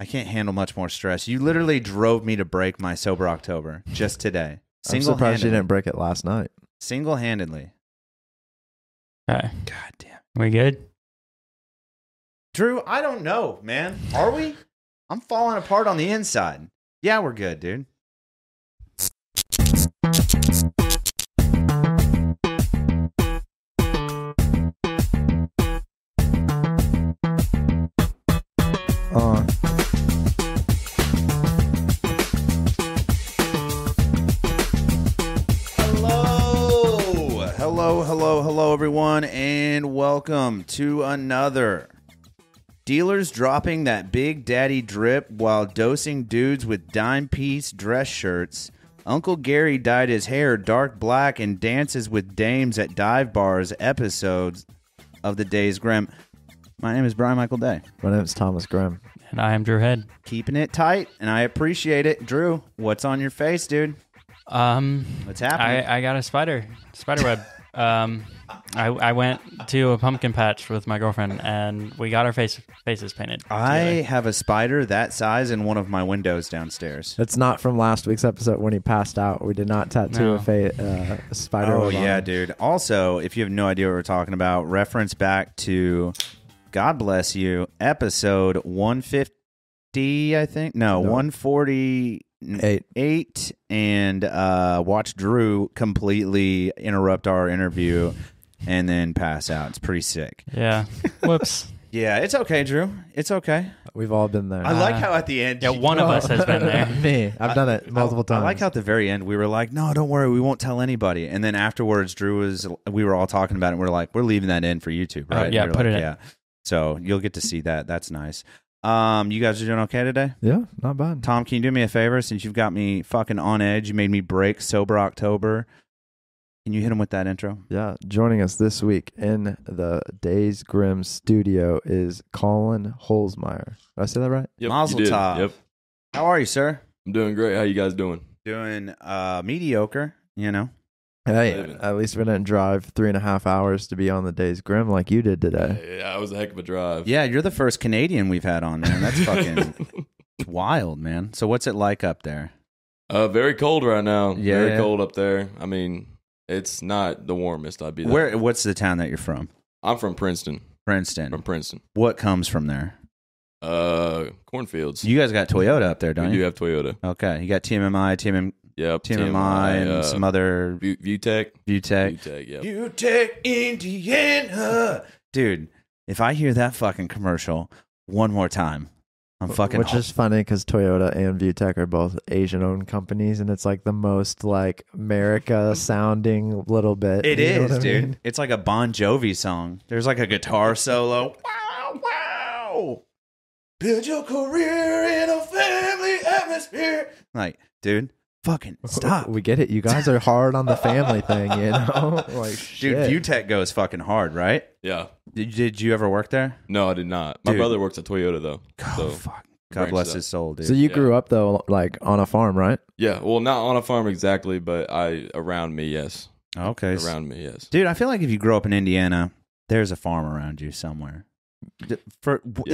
can't handle much more stress. You literally drove me to break my sober October just today. I'm surprised you didn't break it last night. Single-handedly. Okay. God damn. We good? Drew, I don't know, man. Are we? I'm falling apart on the inside. Yeah, we're good, dude. Hello, everyone, and welcome to another Dealers Dropping That Big Daddy Drip While Dosing Dudes with Dime Piece Dress Shirts. Uncle Gary dyed his hair dark black and dances with dames at dive bars episodes of Thedaysgrimm. My name is Brian Michael Day. My name is Thomas Grimm. And I am Drew Head. Keeping it tight, and I appreciate it. Drew, what's on your face, dude? What's happening? I got a spider web. I went to a pumpkin patch with my girlfriend, and we got our faces painted. I have a spider that size in one of my windows downstairs. It's not from last week's episode when he passed out. We did not tattoo a spider. Oh, yeah, dude. Also, if you have no idea what we're talking about, reference back to, God bless you, episode 150, I think. No. 148, and watch Drew completely interrupt our interview and then pass out. It's pretty sick. Yeah. Whoops. Yeah, it's okay, Drew. It's okay. We've all been there. I like how at the end... Yeah, one of us has been there. Me. I've done it multiple times. I like how at the very end we were like, no, don't worry, we won't tell anybody. And then afterwards, we were all talking about it, and we're like, we're leaving that in for YouTube, right? Yeah, put like, it in. Yeah. So you'll get to see that. That's nice. You guys are doing okay today? Yeah, not bad. Tom, can you do me a favor since you've got me fucking on edge? You made me break sober October. Can you hit him with that intro? Yeah, joining us this week in the Thedaysgrimm studio is Collin Holzmeyer. Did I say that right? Yep, Mazel tov. Yep. How are you, sir? I'm doing great. How you guys doing? Doing mediocre, you know. Hey, Living. at least we didn't drive 3.5 hours to be on the Thedaysgrimm like you did today. Yeah, it was a heck of a drive. Yeah, you're the first Canadian we've had on, man. That's fucking wild, man. So what's it like up there? Very cold right now. Yeah. Very cold up there. I mean, it's not the warmest. I'd be there. What's the town that you're from? I'm from Princeton. Princeton. From Princeton. What comes from there? Cornfields. You guys got Toyota up there, don't We you? do have Toyota. Okay. You got TMMI, Yep. TMMI, and some other... Viewtech. Viewtech. Yep. Viewtech, Indiana. Dude, if I hear that fucking commercial one more time, I'm fucking... Which is funny because Toyota and Viewtech are both Asian-owned companies, and it's like the most like America-sounding little bit. It You know is, what I dude. mean? It's like a Bon Jovi song. There's like a guitar solo. Wow, wow. Build your career in a family atmosphere. Like, dude, fucking stop. We get it. You guys are hard on the family thing, you know? Like, Dude, shit. Viewtech goes fucking hard, right? Yeah. Did you ever work there? No, I did not. My Dude. brother works at Toyota, though. Oh, So, fuck. God branches bless out. his soul, dude. So you Yeah. grew up, though, like on a farm, right? yeah. Well, not on a farm exactly, but around me, yes. Okay. Around me, yes. Dude, I feel like if you grow up in Indiana, there's a farm around you somewhere. Yeah,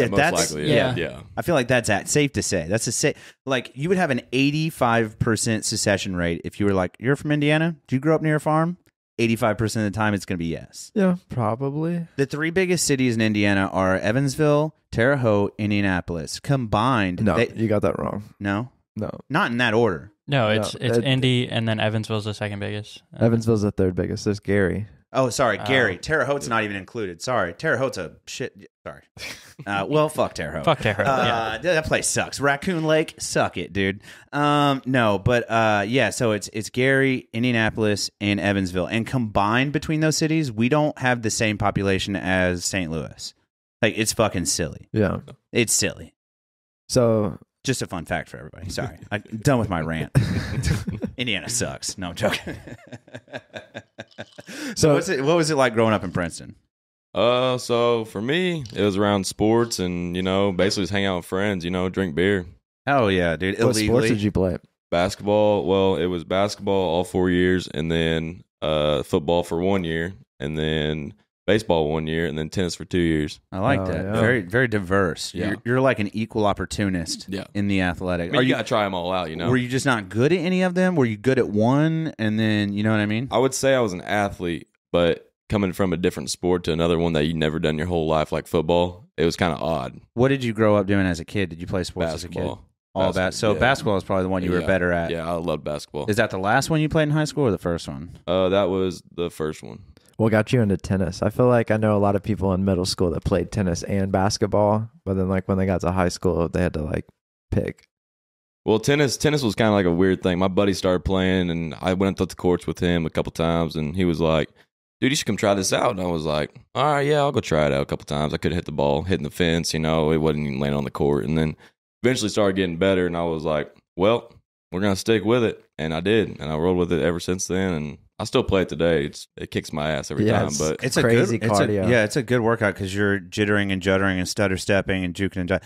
most that's likely. yeah. Yeah. I feel like that's safe to say. That's like you would have an 85% secession rate if you were like, you're from Indiana? Do you grow up near a farm? 85% of the time, it's going to be yes. Yeah, probably. The three biggest cities in Indiana are Evansville, Terre Haute, Indianapolis. Combined, No, you got that wrong. no, No. not in that order. No, it's No, Indy, and then Evansville's the second biggest. Evansville's the third biggest. There's Gary. Oh, sorry, Gary. Terre Haute's not even included. Sorry, Terre Haute's a shit. Sorry. Well, fuck Terre Haute. Fuck Terre Haute, yeah. That place sucks. Raccoon Lake, suck it, dude. No, but yeah. So it's Gary, Indianapolis, and Evansville, and combined between those cities, we don't have the same population as St. Louis. Like, it's fucking silly. Yeah. It's silly. So Just a fun fact for everybody. Sorry, I'm done with my rant. Indiana sucks. No, I'm joking. So what was it like growing up in Princeton? So for me, it was around sports and, basically just hang out with friends, drink beer. Oh yeah, dude. what Illegally. sports did you play? Basketball, well, it was basketball all 4 years and then football for 1 year. And then baseball 1 year, and then tennis for 2 years. I like that. yeah. Very, very diverse. Yeah. You're like an equal opportunist Yeah. in the athletic. I mean, you got to try them all out, you know? Were you just not good at any of them? Were you good at one, and then, you know what I mean? I would say I was an athlete, but coming from a different sport to another one that you'd never done your whole life, like football, it was kind of odd. What did you grow up doing as a kid? Did you play sports as a kid? Basketball. All that. So yeah. basketball is probably the one you were Yeah. better at. Yeah, I loved basketball. Is that the last one you played in high school or the first one? That was the first one. What got you into tennis? I feel like I know a lot of people in middle school that played tennis and basketball, but then like when they got to high school, they had to like pick. Well, tennis was kind of like a weird thing. My buddy started playing, and I went up the courts with him a couple times, and he was like, dude, you should come try this out. And I was like, all right, yeah, I'll go try it out a couple times. I could hit the ball, hitting the fence, you know, it wasn't even landing on the court. And then eventually started getting better, and I was like, well, we're going to stick with it. And I did, and I rolled with it ever since then, and I still play it today. It kicks my ass every time, but It's crazy a good, cardio. It's a good workout because you're jittering and juddering and stutter stepping and juking and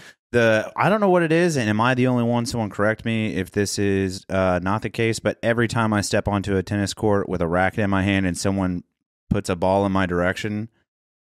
I don't know what it is, and am I the only one? Someone correct me if this is not the case, but every time I step onto a tennis court with a racket in my hand and someone puts a ball in my direction,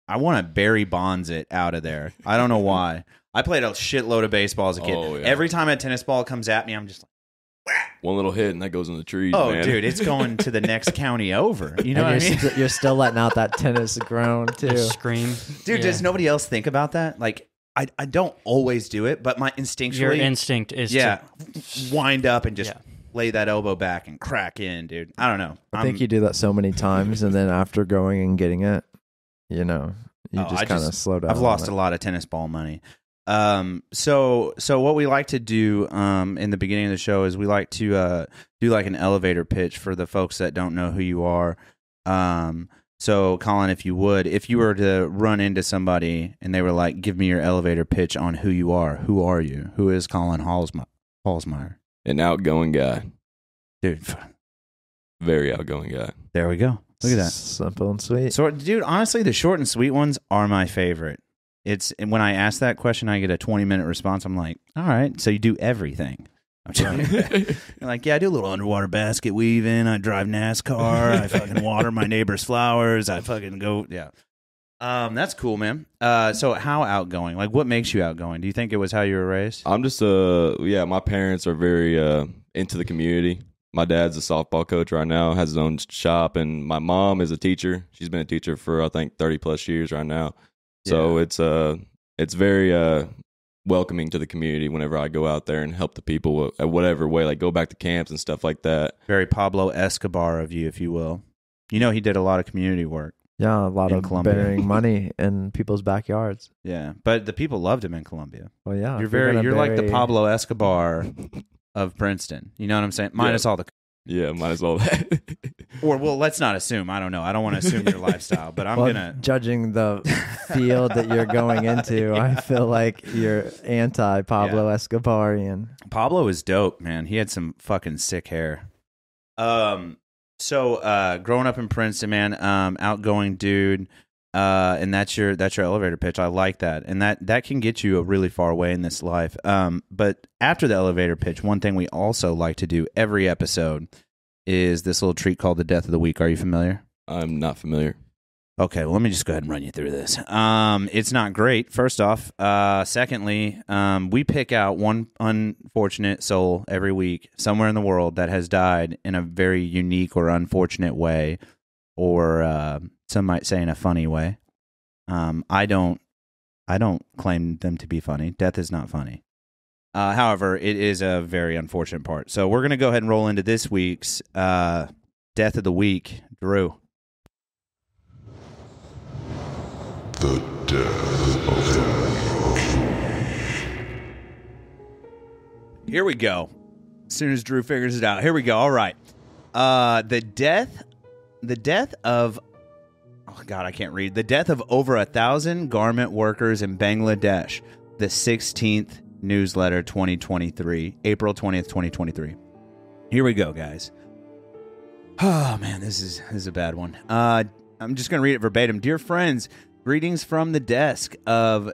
I want to Barry Bonds it out of there. I don't know why. I played a shitload of baseball as a kid. Oh, yeah. Every time a tennis ball comes at me, I'm just like, one little hit, and that goes in the trees, oh, man. dude, it's going to the next county over. You know what I And mean? you're still letting out that tennis groan too. Scream. Dude, Yeah. does nobody else think about that? Like, I don't always do it, but my instinctually, Your instinct is yeah, to wind up and just Yeah. lay that elbow back and crack in, dude. I don't know. I think you do that so many times, and then after going and getting it, you know, you Oh, just kind of slow down. I've lost a lot of tennis ball money. So what we like to do in the beginning of the show is we like to do like an elevator pitch for the folks that don't know who you are. So Collin, if you were to run into somebody and they were like, "Give me your elevator pitch on who you are," who are you? Who is Collin Holzmeyer? An outgoing guy. Dude, Very outgoing guy. there we go. Look at that. Simple and sweet. So, dude, honestly, the short and sweet ones are my favorite. And when I ask that question, I get a 20-minute response. I'm like, all right, so you do everything. I'm joking. You're like, yeah, I do a little underwater basket weaving. I drive NASCAR. I fucking water my neighbor's flowers. I fucking go, yeah. That's cool, man. So how outgoing? Like, what makes you outgoing? Do you think it was how you were raised? I'm just my parents are very into the community. My dad's a softball coach right now, has his own shop, and my mom is a teacher. She's been a teacher for I think 30 plus years right now. So it's very welcoming to the community whenever I go out there and help the people at whatever way, like go back to camps and stuff like that. Very Pablo Escobar of you, if you will. You know, he did a lot of community work. Yeah, a lot In of Colombia. burying money in people's backyards. Yeah, but the people loved him in Colombia. Well, yeah, You're like the Pablo Escobar of Princeton. You know what I'm saying? Minus all the. Yeah, might as well that. Or well, let's not assume. I don't know. I don't want to assume your lifestyle, but I'm gonna. Judging the field that you're going into, I feel like you're anti Pablo Escobarian. Pablo is dope, man. He had some fucking sick hair. So growing up in Princeton, man, outgoing dude, and that's your elevator pitch. I like that, and that can get you a really far way in this life. But after the elevator pitch, one thing we also like to do every episode is this little treat called the Death of the Week. Are you familiar? I'm not familiar. Okay, well, let me just go ahead and run you through this. It's not great, first off. Secondly, we pick out one unfortunate soul every week somewhere in the world that has died in a very unique or unfortunate way, or some might say in a funny way. I don't claim them to be funny. Death is not funny. However, it is a very unfortunate part. So we're going to go ahead and roll into this week's Death of the Week. Drew. The death of the Here we go. As soon as Drew figures it out. Here we go. All right. The death of, oh God, I can't read. The death of over 1,000 garment workers in Bangladesh. The 16th newsletter 2023, April 20th, 2023. Here we go, guys. Oh man, this is a bad one. I'm just going to read it verbatim. Dear friends, greetings from the desk of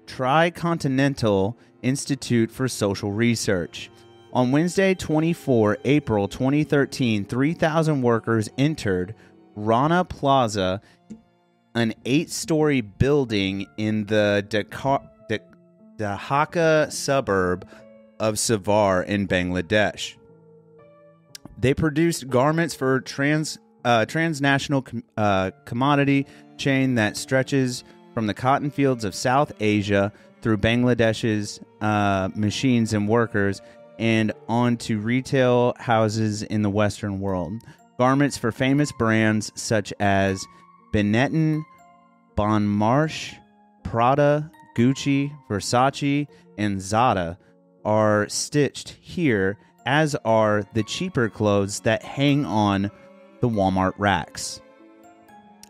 Tricontinental Institute for Social Research. On Wednesday, 24 April 2013, 3,000 workers entered Rana Plaza an 8-story building in the Dhaka suburb of Savar in Bangladesh. They produced garments for transnational commodity chain that stretches from the cotton fields of South Asia through Bangladesh's machines and workers and onto retail houses in the Western world. Garments for famous brands such as Benetton, Bon Marche, Prada, Gucci, Versace, and Zara are stitched here, as are the cheaper clothes that hang on the Walmart racks.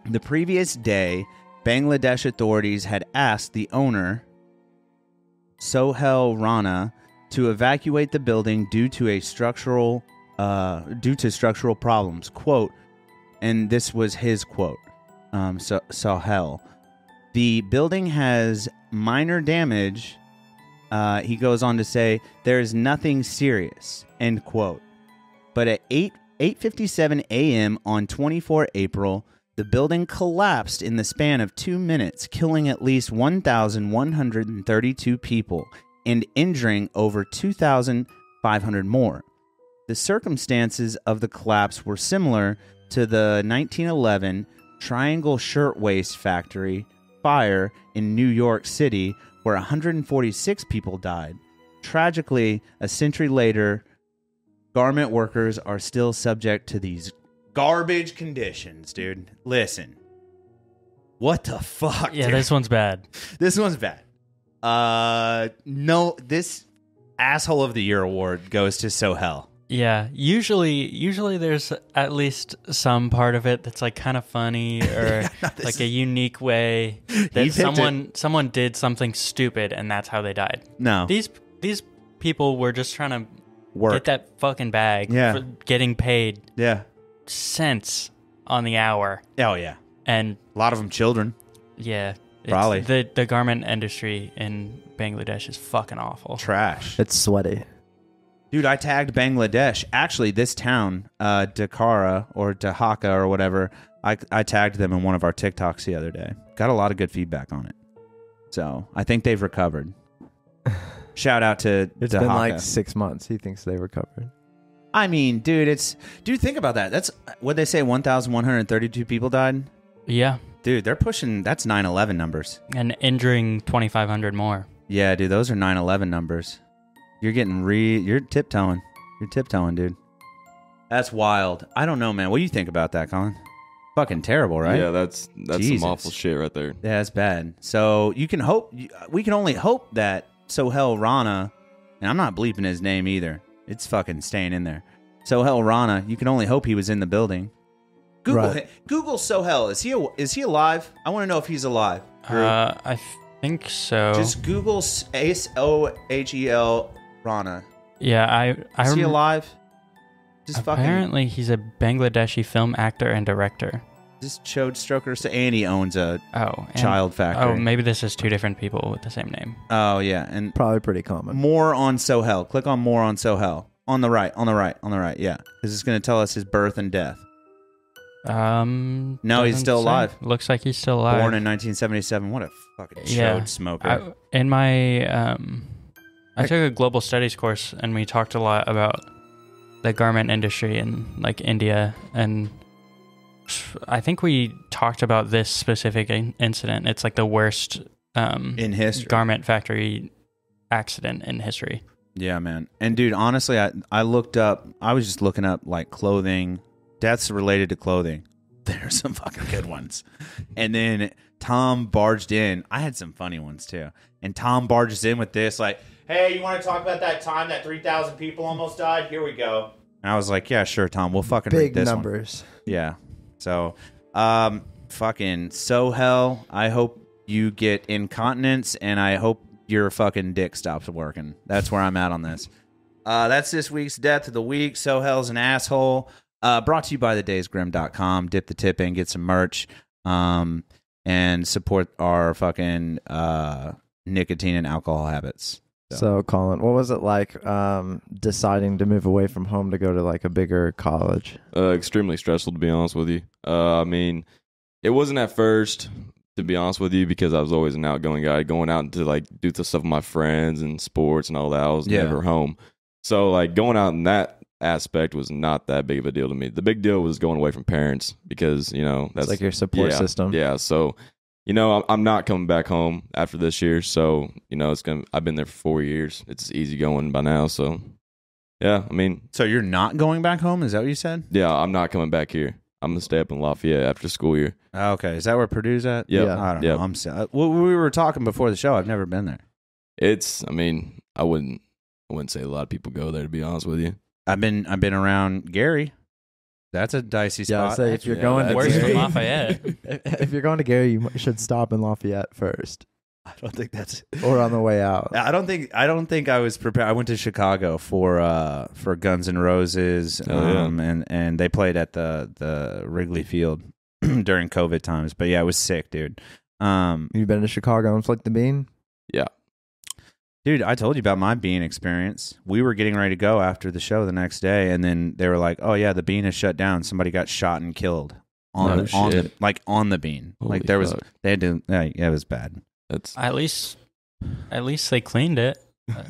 The previous day, Bangladesh authorities had asked the owner, Sohail Rana, to evacuate the building due to structural problems. Quote, and this was his quote, Sohail. The building has minor damage. He goes on to say, there is nothing serious, end quote. But at 8:57 a.m. on 24 April, the building collapsed in the span of 2 minutes, killing at least 1,132 people and injuring over 2,500 more. The circumstances of the collapse were similar to the 1911 Triangle Shirtwaist Factory fire in New York City, where 146 people died. Tragically, a century later, garment workers are still subject to these garbage conditions, dude. Listen. What the fuck, Yeah, dude? this one's bad. This one's bad. No, this Asshole of the Year award goes to Sohail. Yeah, usually there's at least some part of it that's like kind of funny or like a unique way that someone did something stupid and that's how they died. No. These people were just trying to Work. get that fucking bag Yeah. for getting paid Yeah. cents on the hour. Oh, yeah. And A lot of them children. yeah, Probably. the garment industry in Bangladesh is fucking awful. Trash. It's sweaty. Dude, I tagged Bangladesh. Actually, this town, Dhaka or Dhaka or whatever, I tagged them in one of our TikToks the other day. Got a lot of good feedback on it. So I think they've recovered. Shout out to It's Dhaka. been like 6 months. He thinks they recovered. I mean, dude, think about that. That's what they say, 1,132 people died. Yeah, Dude, they're pushing, that's 9/11 numbers. and injuring 2,500 more. Yeah, dude, those are 9/11 numbers. You're getting you're tiptoeing. You're tiptoeing, dude. That's wild. I don't know, man. What do you think about that, Collin? Fucking terrible, right? Yeah, that's Jesus. some awful shit right there. Yeah, that's bad. So we can only hope that Sohail Rana, and I'm not bleeping his name either. It's fucking staying in there. Sohail Rana, you can only hope he was in the building. Google Sohail. Is he alive? I want to know if he's alive. I think so. Just Google Sohail Rana. Yeah, Is he alive? Just apparently he's a Bangladeshi film actor and director. Just Chode Stroker. And he owns a and- child factory. Oh, maybe this is two different people with the same name. Oh, yeah. And Probably pretty common. more on Sohail. Click on more on Sohail. On the right. Yeah. Because it's going to tell us his birth and death. No, he's doesn't still say. alive. Looks like he's still alive. Born in 1977. What a fucking chode smoker. In my, I took a global studies course and we talked a lot about the garment industry in like India, and I think we talked about this specific incident. It's like the worst in history. garment factory accident in history. Yeah, man. And dude, honestly, I was just looking up like clothing, deaths related to clothing. There's some fucking good ones. And then Tom barged in. I had some funny ones too. And Tom barges in with this like, hey, you want to talk about that time that 3,000 people almost died? Here we go. And I was like, yeah, sure, Tom. We'll fucking read Big this numbers. one. Yeah. So, fucking Sohail, I hope you get incontinence and I hope your fucking dick stops working. That's where I'm at on this. That's this week's Death of the Week. Sohail's an asshole. Brought to you by Thedaysgrimm.com. Dip the tip in, get some merch, and support our fucking nicotine and alcohol habits. So, Collin, what was it like deciding to move away from home to go to like a bigger college? Extremely stressful, to be honest with you. I mean, It wasn't at first, to be honest with you, because I was always an outgoing guy, going out to like do the stuff with my friends and sports and all that. I was never home. So like going out in that aspect was not that big of a deal to me. The big deal was going away from parents because, that's it's like your support system. Yeah. So, I'm not coming back home after this year. So, I've been there for 4 years. It's easy going by now. So, yeah, I mean. So you're not going back home? Is that what you said? Yeah, I'm not coming back here. I'm going to stay up in Lafayette after school year. Okay. Is that where Purdue's at? Yep. Yeah. I don't know. Well, we were talking before the show. I've never been there. I wouldn't say a lot of people go there, to be honest with you. I've been around Gary. That's a dicey Yeah, spot. so if you're going to Where's Gary, Lafayette? if you're going to Gary, you should stop in Lafayette first, I don't think that's. or on the way out. I don't think I was prepared. I went to Chicago for Guns N' Roses, and they played at the Wrigley Field during COVID times. But yeah, it was sick, dude. You've been to Chicago and flicked the bean? Yeah. Dude, I told you about my bean experience. We were getting ready to go after the show the next day, and then they were like, "Oh yeah, the bean is shut down. Somebody got shot and killed on the bean. Holy like there was, fuck. they had to. Yeah, it was bad. That's At least they cleaned it.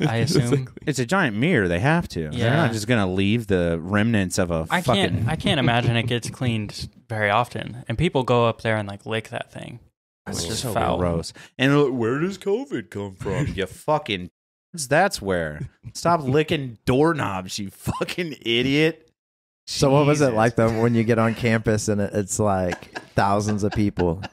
I assume. It's a giant mirror. They have to. They're Yeah. not just gonna leave the remnants of a I can't imagine it gets cleaned very often, and people go up there and like lick that thing. It's which is so foul. gross. And look, where does COVID come from? You fucking. That's where. Stop licking doorknobs, you fucking idiot. So what was it Jesus. like though when you get on campus and it's like thousands of people?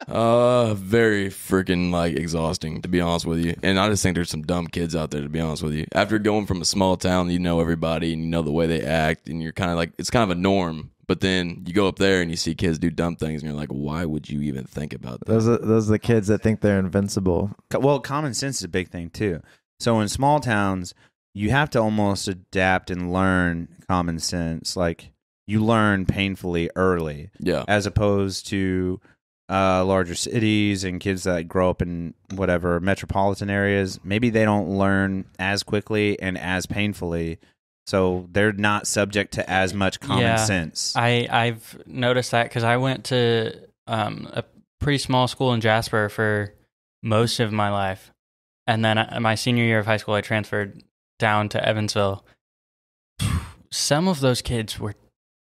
very freaking like exhausting, to be honest with you. And I just think there's some dumb kids out there, to be honest with you. After going from a small town, you know everybody and you know the way they act, and you're kind of like, it's kind of a norm. But then you go up there and you see kids do dumb things, and you're like, why would you even think about that? Those are the kids that think they're invincible. Well, common sense is a big thing too. So in small towns, you have to almost adapt and learn common sense. Like you learn painfully early, Yeah. as opposed to larger cities and kids that grow up in whatever metropolitan areas. Maybe they don't learn as quickly and as painfully, so they're not subject to as much common sense. I've noticed that because I went to a pretty small school in Jasper for most of my life. And then my senior year of high school, I transferred down to Evansville. Some of those kids were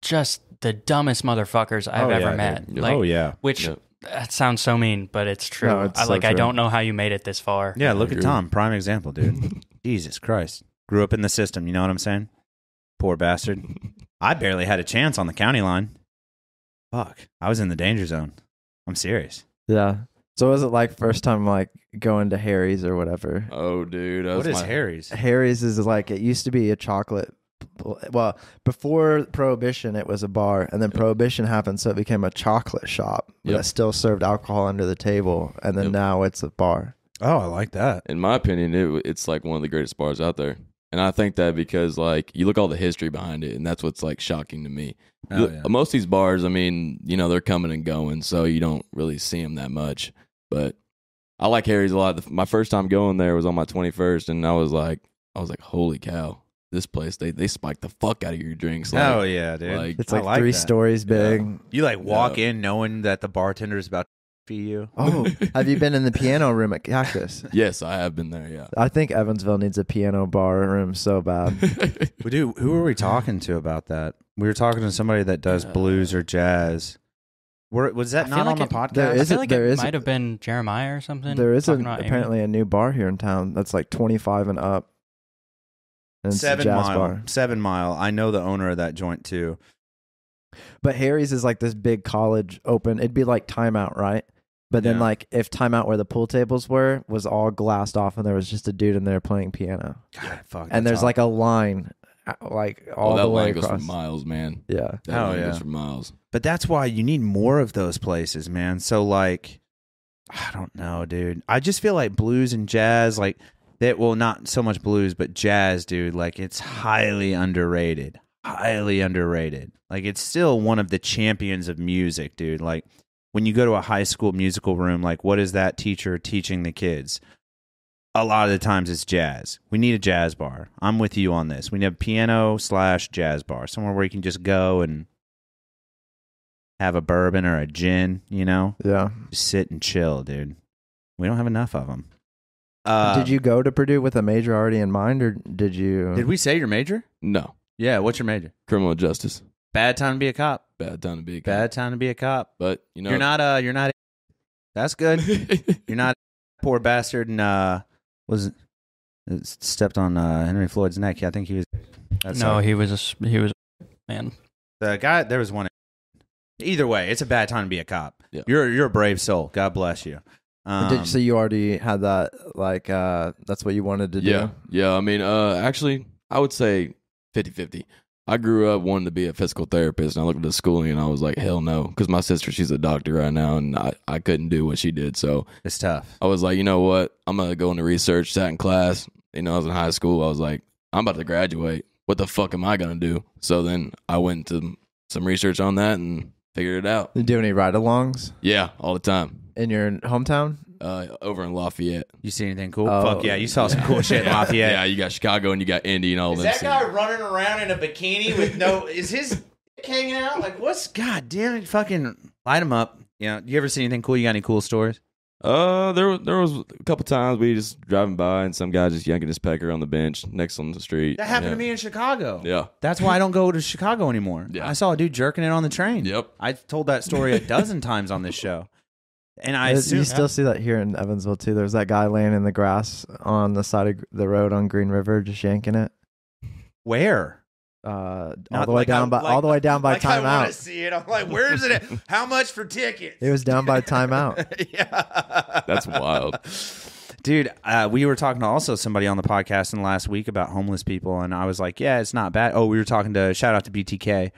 just the dumbest motherfuckers I've ever met. Dude. Like, which that sounds so mean, but it's true. No, it's so I true. don't know how you made it this far. Yeah, look at Tom, prime example, dude. Jesus Christ. Grew up in the system, you know what I'm saying? Poor bastard. I barely had a chance on the county line. Fuck. I was in the danger zone. I'm serious. Yeah. So what was it like first time like going to Harry's or whatever? Oh, dude. What is Harry's? Harry's is like, it used to be a chocolate. Well, before Prohibition, it was a bar, and then Prohibition happened, so it became a chocolate shop that still served alcohol under the table, and then now it's a bar. Oh, I like that. In my opinion, it's like one of the greatest bars out there. And I think that because like you look all the history behind it, and that's what's like shocking to me. Most of these bars, I mean, they're coming and going, so you don't really see them that much. But I like Harry's a lot. My first time going there was on my 21st, and I was like, holy cow, this place, they spike the fuck out of your drinks. Like, Oh, yeah, dude. like- It's I like like 3 that. stories big. Yeah. You like walk in knowing that the bartender is about to feed you. Oh, have you been in the piano room at Cactus? Yes, I have been there. Yeah. I think Evansville needs a piano bar room so bad. Dude, who were we talking to about that? We were talking to somebody that does blues or jazz. Was that I not feel on like the podcast? there I is feel a- like there it is a- might have been Jeremiah or something. There is talking about Amy. apparently a new bar here in town that's like 25 and up. And it's a 7 jazz Mile. bar. 7 Mile. I know the owner of that joint too. But Harry's is like this big college open. It'd be like Timeout, right? But then Yeah. like if Timeout where the pool tables were was all glassed off and there was just a dude in there playing piano. God, fuck. And there's like a line like all that the way line goes for across. miles, man. Yeah. That Hell line yeah. goes for miles. But that's why you need more of those places, man. So like, I don't know, dude. I just feel like blues and jazz, like that. Well, not so much blues, but jazz, dude. Like it's highly underrated. Highly underrated. Like it's still one of the champions of music, dude. Like when you go to a high school musical room, like what is that teacher teaching the kids? A lot of the times it's jazz. We need a jazz bar. I'm with you on this. We need a piano/jazz bar, somewhere where you can just go and have a bourbon or a gin, you know? Yeah. Just sit and chill, dude. We don't have enough of them. Did you go to Purdue with a major already in mind, or did you? Did we say your major? No. Yeah, what's your major? Criminal justice. Bad time to be a cop. Bad time to be a cop. Bad time to be a cop. But, you know. You're not. That's good. You're not a poor bastard and stepped on Henry Floyd's neck. Yeah, I think he was. He was man. The guy. There was one. Either way, it's a bad time to be a cop. Yeah. You're a brave soul. God bless you. So you already had that, like, that's what you wanted to do? Yeah. Yeah. I mean, actually, I would say 50-50. I grew up wanting to be a physical therapist, and I looked at the schooling, and I was like, hell no. Because my sister, she's a doctor right now, and I couldn't do what she did. So it's tough. I was like, you know what? I'm going to go into research, sat in class. You know, I was in high school. I was like, I'm about to graduate. What the fuck am I going to do? So then I went to some research on that and figured it out. Did you do any ride-alongs? Yeah, all the time. In your hometown? Over in Lafayette. You see anything cool? Oh. Fuck yeah, you saw some cool shit in Lafayette. Yeah, you got Chicago and you got Indy and all Is them. that guy running around in a bikini with no? Is his dick hanging out? Like what's? God damn it! Fucking light him up. You know, you ever see anything cool? You got any cool stories? There was a couple times we just driving by and some guy just yanking his pecker on the bench next on the street. That happened to me in Chicago. Yeah. That's why I don't go to Chicago anymore. Yeah. I saw a dude jerking it on the train. Yep. I've told that story a dozen times on this show. And I assume You still see that here in Evansville, too. There's that guy laying in the grass on the side of the road on Green River, just yanking it. where? All the way down by like I want to timeout. see it. I'm like, where is it at? How much for tickets? It was down by timeout. Yeah. That's wild. Dude, we were talking to also somebody on the podcast in the last week about homeless people, and I was like, yeah, it's not bad. Oh, we were talking to, shout out to BTK,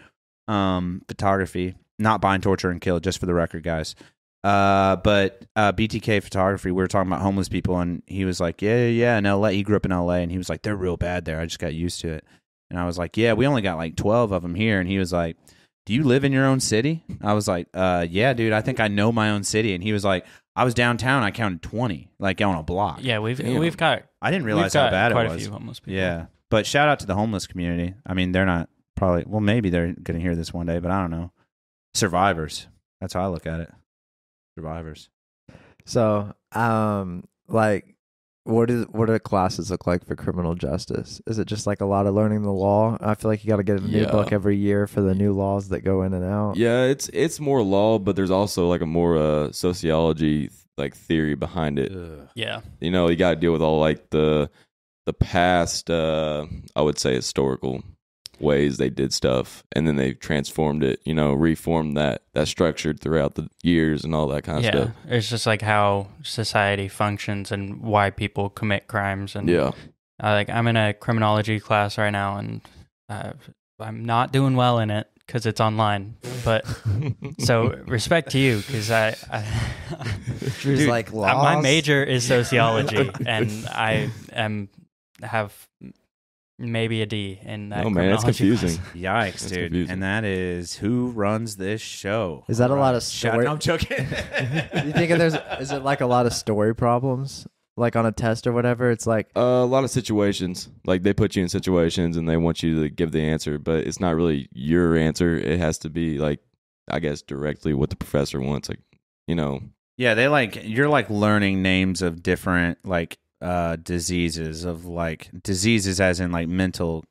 photography, not bind, torture, and kill, just for the record, guys. But BTK photography, we were talking about homeless people, and he was like, yeah, in LA. He grew up in LA, and he was like, they're real bad there. I just got used to it. And I was like, yeah, we only got like 12 of them here. And he was like, do you live in your own city? I was like, yeah, dude, I think I know my own city. And he was like, I was downtown. I counted 20, like on a block. Yeah, we've got. I didn't realize how bad quite it was. a few homeless people. Yeah, but shout out to the homeless community. I mean, they're not probably. Well, maybe they're going to hear this one day, but I don't know. Survivors. That's how I look at it. Survivors. So, like, what do classes look like for criminal justice? Is it just like a lot of learning the law? I feel like you got to get a new book every year for the new laws that go in and out. Yeah, it's more law, but there's also like a more sociology like theory behind it. Yeah. You know, you got to deal with all like the past, I would say historical ways they did stuff, and then they transformed it, you know, reformed that structure throughout the years and all that kind of stuff. It's just like how society functions and why people commit crimes. And like I'm in a criminology class right now, and I'm not doing well in it because it's online. But so respect to you, because Drew's like, laws? my major is sociology, and I have maybe a D in that. Oh man, that's confusing. Yikes, That's dude. confusing. And that is who runs this show. Is that a lot of Shut story? No, I'm joking. You think is it like a lot of story problems? Like on a test or whatever? It's like A lot of situations, like they put you in situations and they want you to give the answer, but it's not really your answer. It has to be like, I guess, directly what the professor wants. Like, you know. Yeah, you're like learning names of different like diseases as in like mental,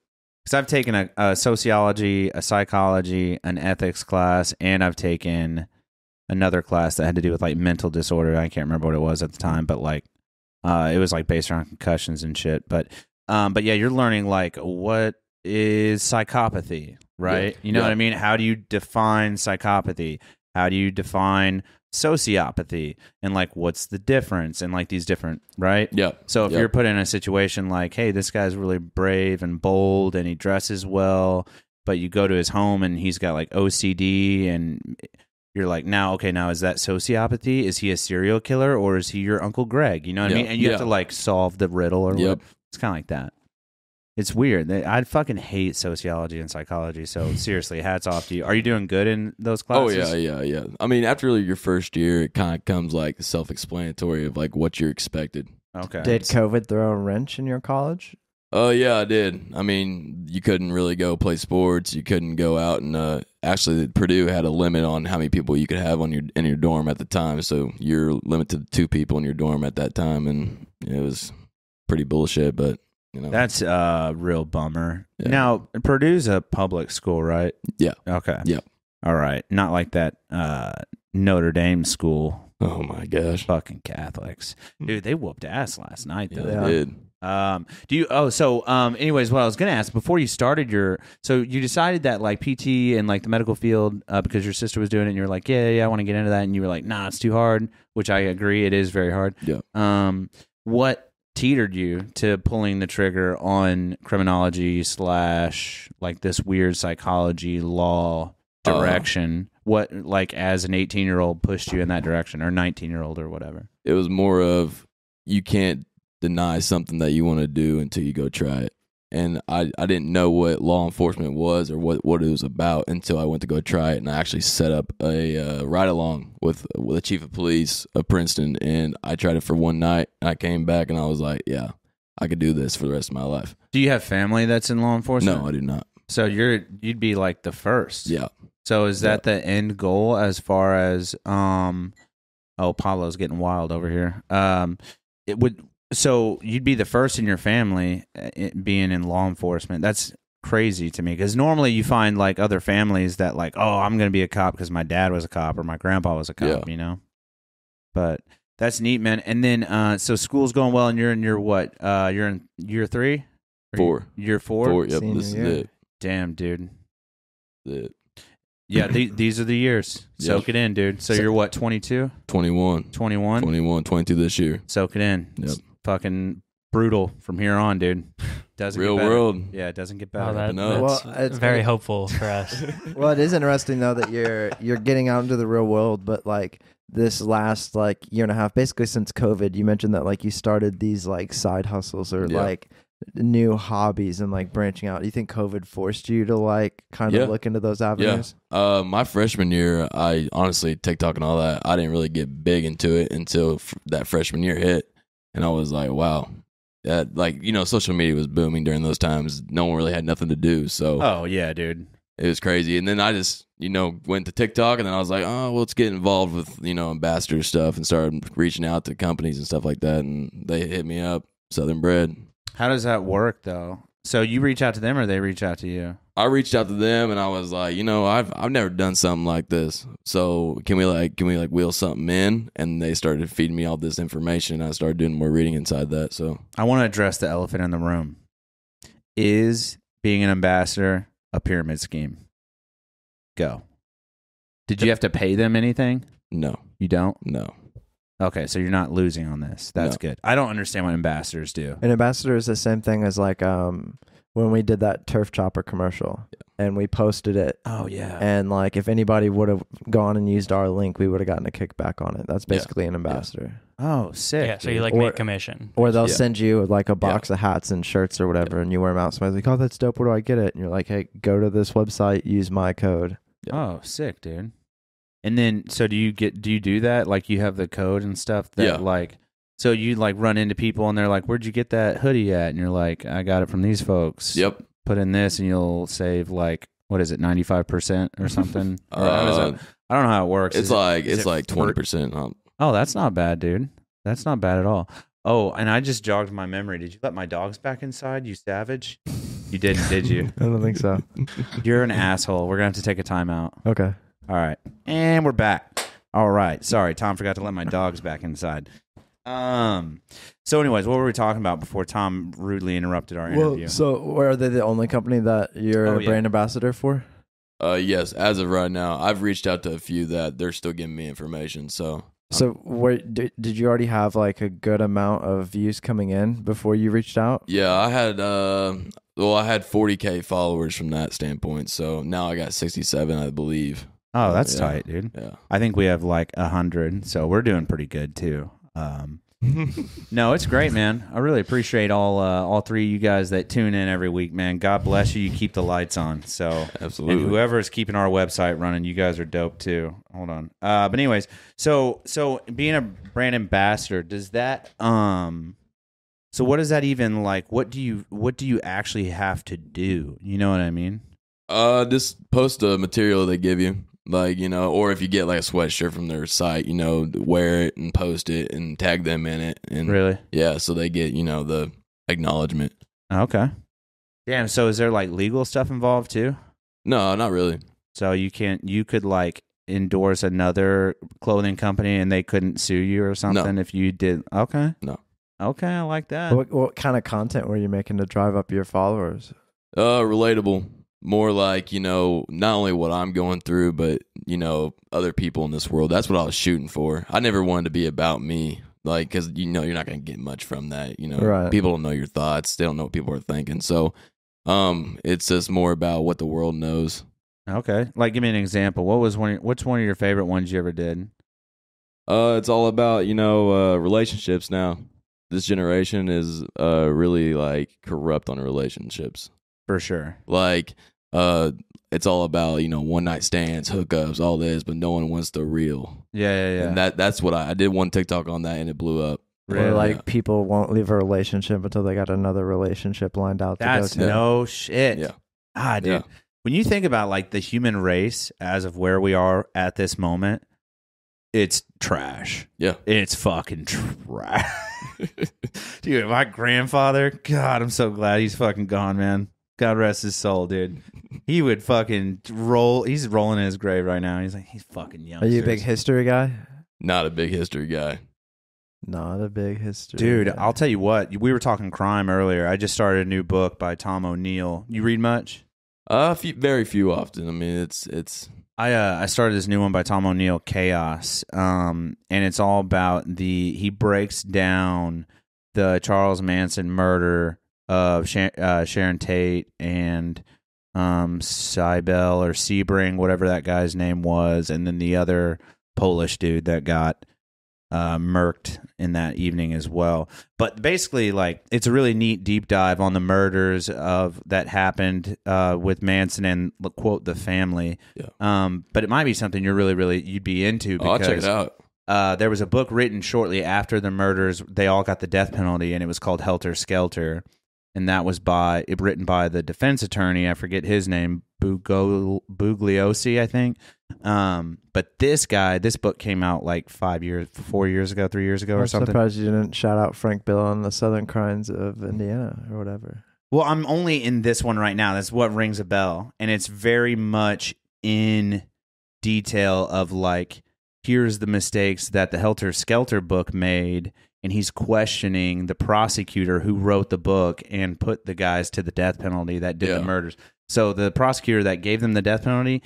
because I've taken a sociology, a psychology, an ethics class, and I've taken another class that had to do with like mental disorder. I can't remember what it was at the time, but like it was like based around concussions and shit. But yeah, you're learning like what is psychopathy, right? You know what I mean? How do you define psychopathy? How do you define sociopathy? And like, what's the difference? And like these different, right? Yeah. So if you're put in a situation like, hey, this guy's really brave and bold and he dresses well, but you go to his home and he's got like OCD, and you're like, now is that sociopathy? Is he a serial killer, or is he your Uncle Greg? You know what I mean? And you have to like solve the riddle or what. It's kind of like that. It's weird. I fucking hate sociology and psychology. So seriously, hats off to you. Are you doing good in those classes? Oh yeah. I mean, after your first year, it kind of comes like self-explanatory of like what you're expected. Okay. Did COVID throw a wrench in your college? Oh yeah, I did. I mean, you couldn't really go play sports. You couldn't go out and actually Purdue had a limit on how many people you could have in your dorm at the time. So you're limited to 2 people in your dorm at that time, and it was pretty bullshit. But that's a real bummer. Yeah. Now Purdue's a public school, right? Yeah. Okay. Yeah. All right. Not like that Notre Dame school. Oh my gosh. Fucking Catholics, dude. They whooped ass last night, though. Yeah, they did. Anyways, what I was gonna ask before you started so you decided that like PT and like the medical field because your sister was doing it, and you're like, yeah, I want to get into that, and you were like, nah, it's too hard, which I agree, it is very hard. Yeah. What teetered you to pulling the trigger on criminology / like this weird psychology law direction? What, like, as an 18-year-old pushed you in that direction, or 19-year-old or whatever? It was more of, you can't deny something that you want to do until you go try it. And I didn't know what law enforcement was or what it was about until I went to go try it. And I actually set up a ride-along with the chief of police of Princeton. And I tried it for one night. And I came back and I was like, yeah, I could do this for the rest of my life. Do you have family that's in law enforcement? No, I do not. So you'd be like the first. Yeah. So is that the end goal as far as Paulo's getting wild over here. So you'd be the first in your family being in law enforcement. That's crazy to me, because normally you find like other families that like, oh, I'm going to be a cop because my dad was a cop or my grandpa was a cop, But that's neat, man. And then so school's going well, and you're in your what? You're in year 3? 4. Year 4? 4, yep. Senior This year. is it. Damn, dude. This is it. Yeah, these are the years. Soak it in, dude. So you're what, 22? 21. 21? 21, 22 this year. Soak it in. Yep. It's fucking brutal from here on, dude. Doesn't Real get better. world. Yeah, it doesn't get Oh, better. No. that's very hopeful for us. Well, it is interesting though that you're getting out into the real world, but like this last like year and a half, basically since COVID, you mentioned that like you started these like side hustles or like new hobbies and like branching out. Do you think COVID forced you to like kind of look into those avenues? Yeah. My freshman year, I honestly, TikTok and all that, I didn't really get big into it until that freshman year hit. And I was like, wow. Like, social media was booming during those times. No one really had nothing to do. So Oh, yeah, dude. it was crazy. And then I just, went to TikTok, and then I was like, oh, well, let's get involved with, ambassador stuff, and started reaching out to companies and stuff like that. And they hit me up, Southern Bread. How does that work, though? So you reach out to them or they reach out to you? I reached out to them, and I was like, I've never done something like this. So can we wheel something in? And they started feeding me all this information. And I started doing more reading inside that. So I want to address the elephant in the room. Is being an ambassador a pyramid scheme? Go. Did you have to pay them anything? no, You don't? no. Okay, so you're not losing on this. That's No. good. I don't understand what ambassadors do. An ambassador is the same thing as like when we did that turf chopper commercial and we posted it. Oh, yeah. And like if anybody would have gone and used our link, we would have gotten a kickback on it. That's basically an ambassador. Oh, sick. Yeah, so you dude. like Or- make commission. Or they'll Yeah. send you like a box of hats and shirts or whatever, and you wear them out. Somebody's like, "Oh, that's dope. Where do I get it?" And you're like, "Hey, go to this website. Use my code." Oh, sick, dude. And then, so do you do that? Like, you have the code and stuff that, Yeah. like, so you, like, run into people and they're like, where'd you get that hoodie at? And you're like, I got it from these folks. Yep. Put in this and you'll save, like, what is it, 95% or something? Or how does that, I don't know how it works. It's Is it- like is it's it like 20%. Oh, that's not bad, dude. That's not bad at all. Oh, and I just jogged my memory. Did you let my dogs back inside, you savage? You didn't, did you? I don't think so. You're an asshole. We're going to have to take a timeout. Okay. All right. And we're back. All right. Sorry, Tom forgot to let my dogs back inside. So anyways, what were we talking about before Tom rudely interrupted our interview? Well, so are they the only company that you're Oh, a yeah. brand ambassador for? Yes, as of right now, I've reached out to a few that they're still giving me information. So So where did you already have like a good amount of views coming in before you reached out? yeah, I had I had 40K followers from that standpoint. So now I got 67, I believe. Oh, that's Yeah. tight, dude. Yeah. I think we have like 100, so we're doing pretty good too. No, it's great, man. I really appreciate all three of you guys that tune in every week, man. God bless you. You keep the lights on. So Absolutely. And whoever is keeping our website running, you guys are dope too. Hold on. But anyways, so being a brand ambassador, does that So what is that even like? What do you actually have to do? You know what I mean? Just post the material they give you. Like, or if you get like a sweatshirt from their site, wear it and post it and tag them in it. And Really? yeah, so they get, the acknowledgement. Okay. Damn, so is there like legal stuff involved too? No, not really. So you could like endorse another clothing company and they couldn't sue you or something if you did. Okay. No. Okay, I like that. What kind of content were you making to drive up your followers? Relatable. More like, not only what I'm going through, but, other people in this world. That's what I was shooting for. I never wanted to be about me. Like, because, you're not going to get much from that. Right. People don't know your thoughts. They don't know what people are thinking. So, it's just more about what the world knows. Okay. Like, give me an example. What's one of your favorite ones you ever did? It's all about, relationships now. This generation is really, like, corrupt on relationships. For sure. Like, it's all about, one-night stands, hookups, all this, but no one wants the real. Yeah. And that's what I did one TikTok on that, and it blew up. Or like people won't leave a relationship until they got another relationship lined out to That's go to. no shit. Yeah. Ah, dude. Yeah. When you think about like the human race as of where we are at this moment, it's trash. Yeah. It's fucking trash. Dude, my grandfather, God, I'm so glad he's fucking gone, man. God rest his soul, dude. He would fucking roll. He's rolling in his grave right now. He's like, he's fucking young. Are you a big history guy? Not a big history guy. Not a big history Dude, guy. I'll tell you what. We were talking crime earlier. I just started a new book by Tom O'Neill. You read much? Very few often. I mean, it's. I started this new one by Tom O'Neill, Chaos, and it's all about he breaks down the Charles Manson murder of Sharon Tate and Seibel or Sebring, whatever that guy's name was, and then the other Polish dude that got murked in that evening as well. But basically, like, it's a really neat deep dive on the murders that happened with Manson and, quote, the family. Yeah. But it might be something you're really you'd be into. Because, I'll check it out. There was a book written shortly after the murders. They all got the death penalty, and it was called Helter Skelter. And that was written by the defense attorney. I forget his name, Bugliosi, I think. But this book came out like 3 years ago or something. I'm surprised you didn't shout out Frank Bill on the Southern Crimes of Indiana or whatever. Well, I'm only in this one right now. That's what rings a bell. And it's very much in detail of like, here's the mistakes that the Helter Skelter book made. And he's questioning the prosecutor who wrote the book and put the guys to the death penalty that did the murders. So the prosecutor that gave them the death penalty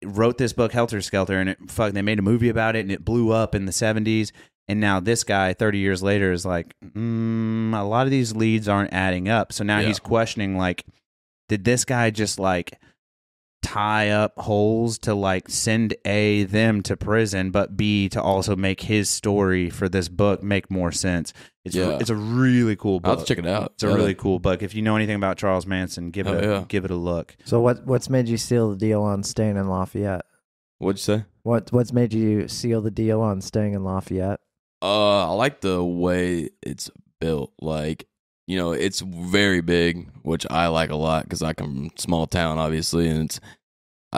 wrote this book, Helter Skelter, and they made a movie about it, and it blew up in the 70s. And now this guy, 30 years later, is like, a lot of these leads aren't adding up. So now he's questioning, like, did this guy just, like, tie up holes to, like, send them to prison, but B, to also make his story for this book make more sense? It's a really cool book. I'll have to check it out. It's a really cool book. If you know anything about Charles Manson, give it a look. So what's made you seal the deal on staying in Lafayette? What'd you say? What's made you seal the deal on staying in Lafayette? I like the way it's built. Like, it's very big, which I like a lot because I come from a small town, obviously, and it's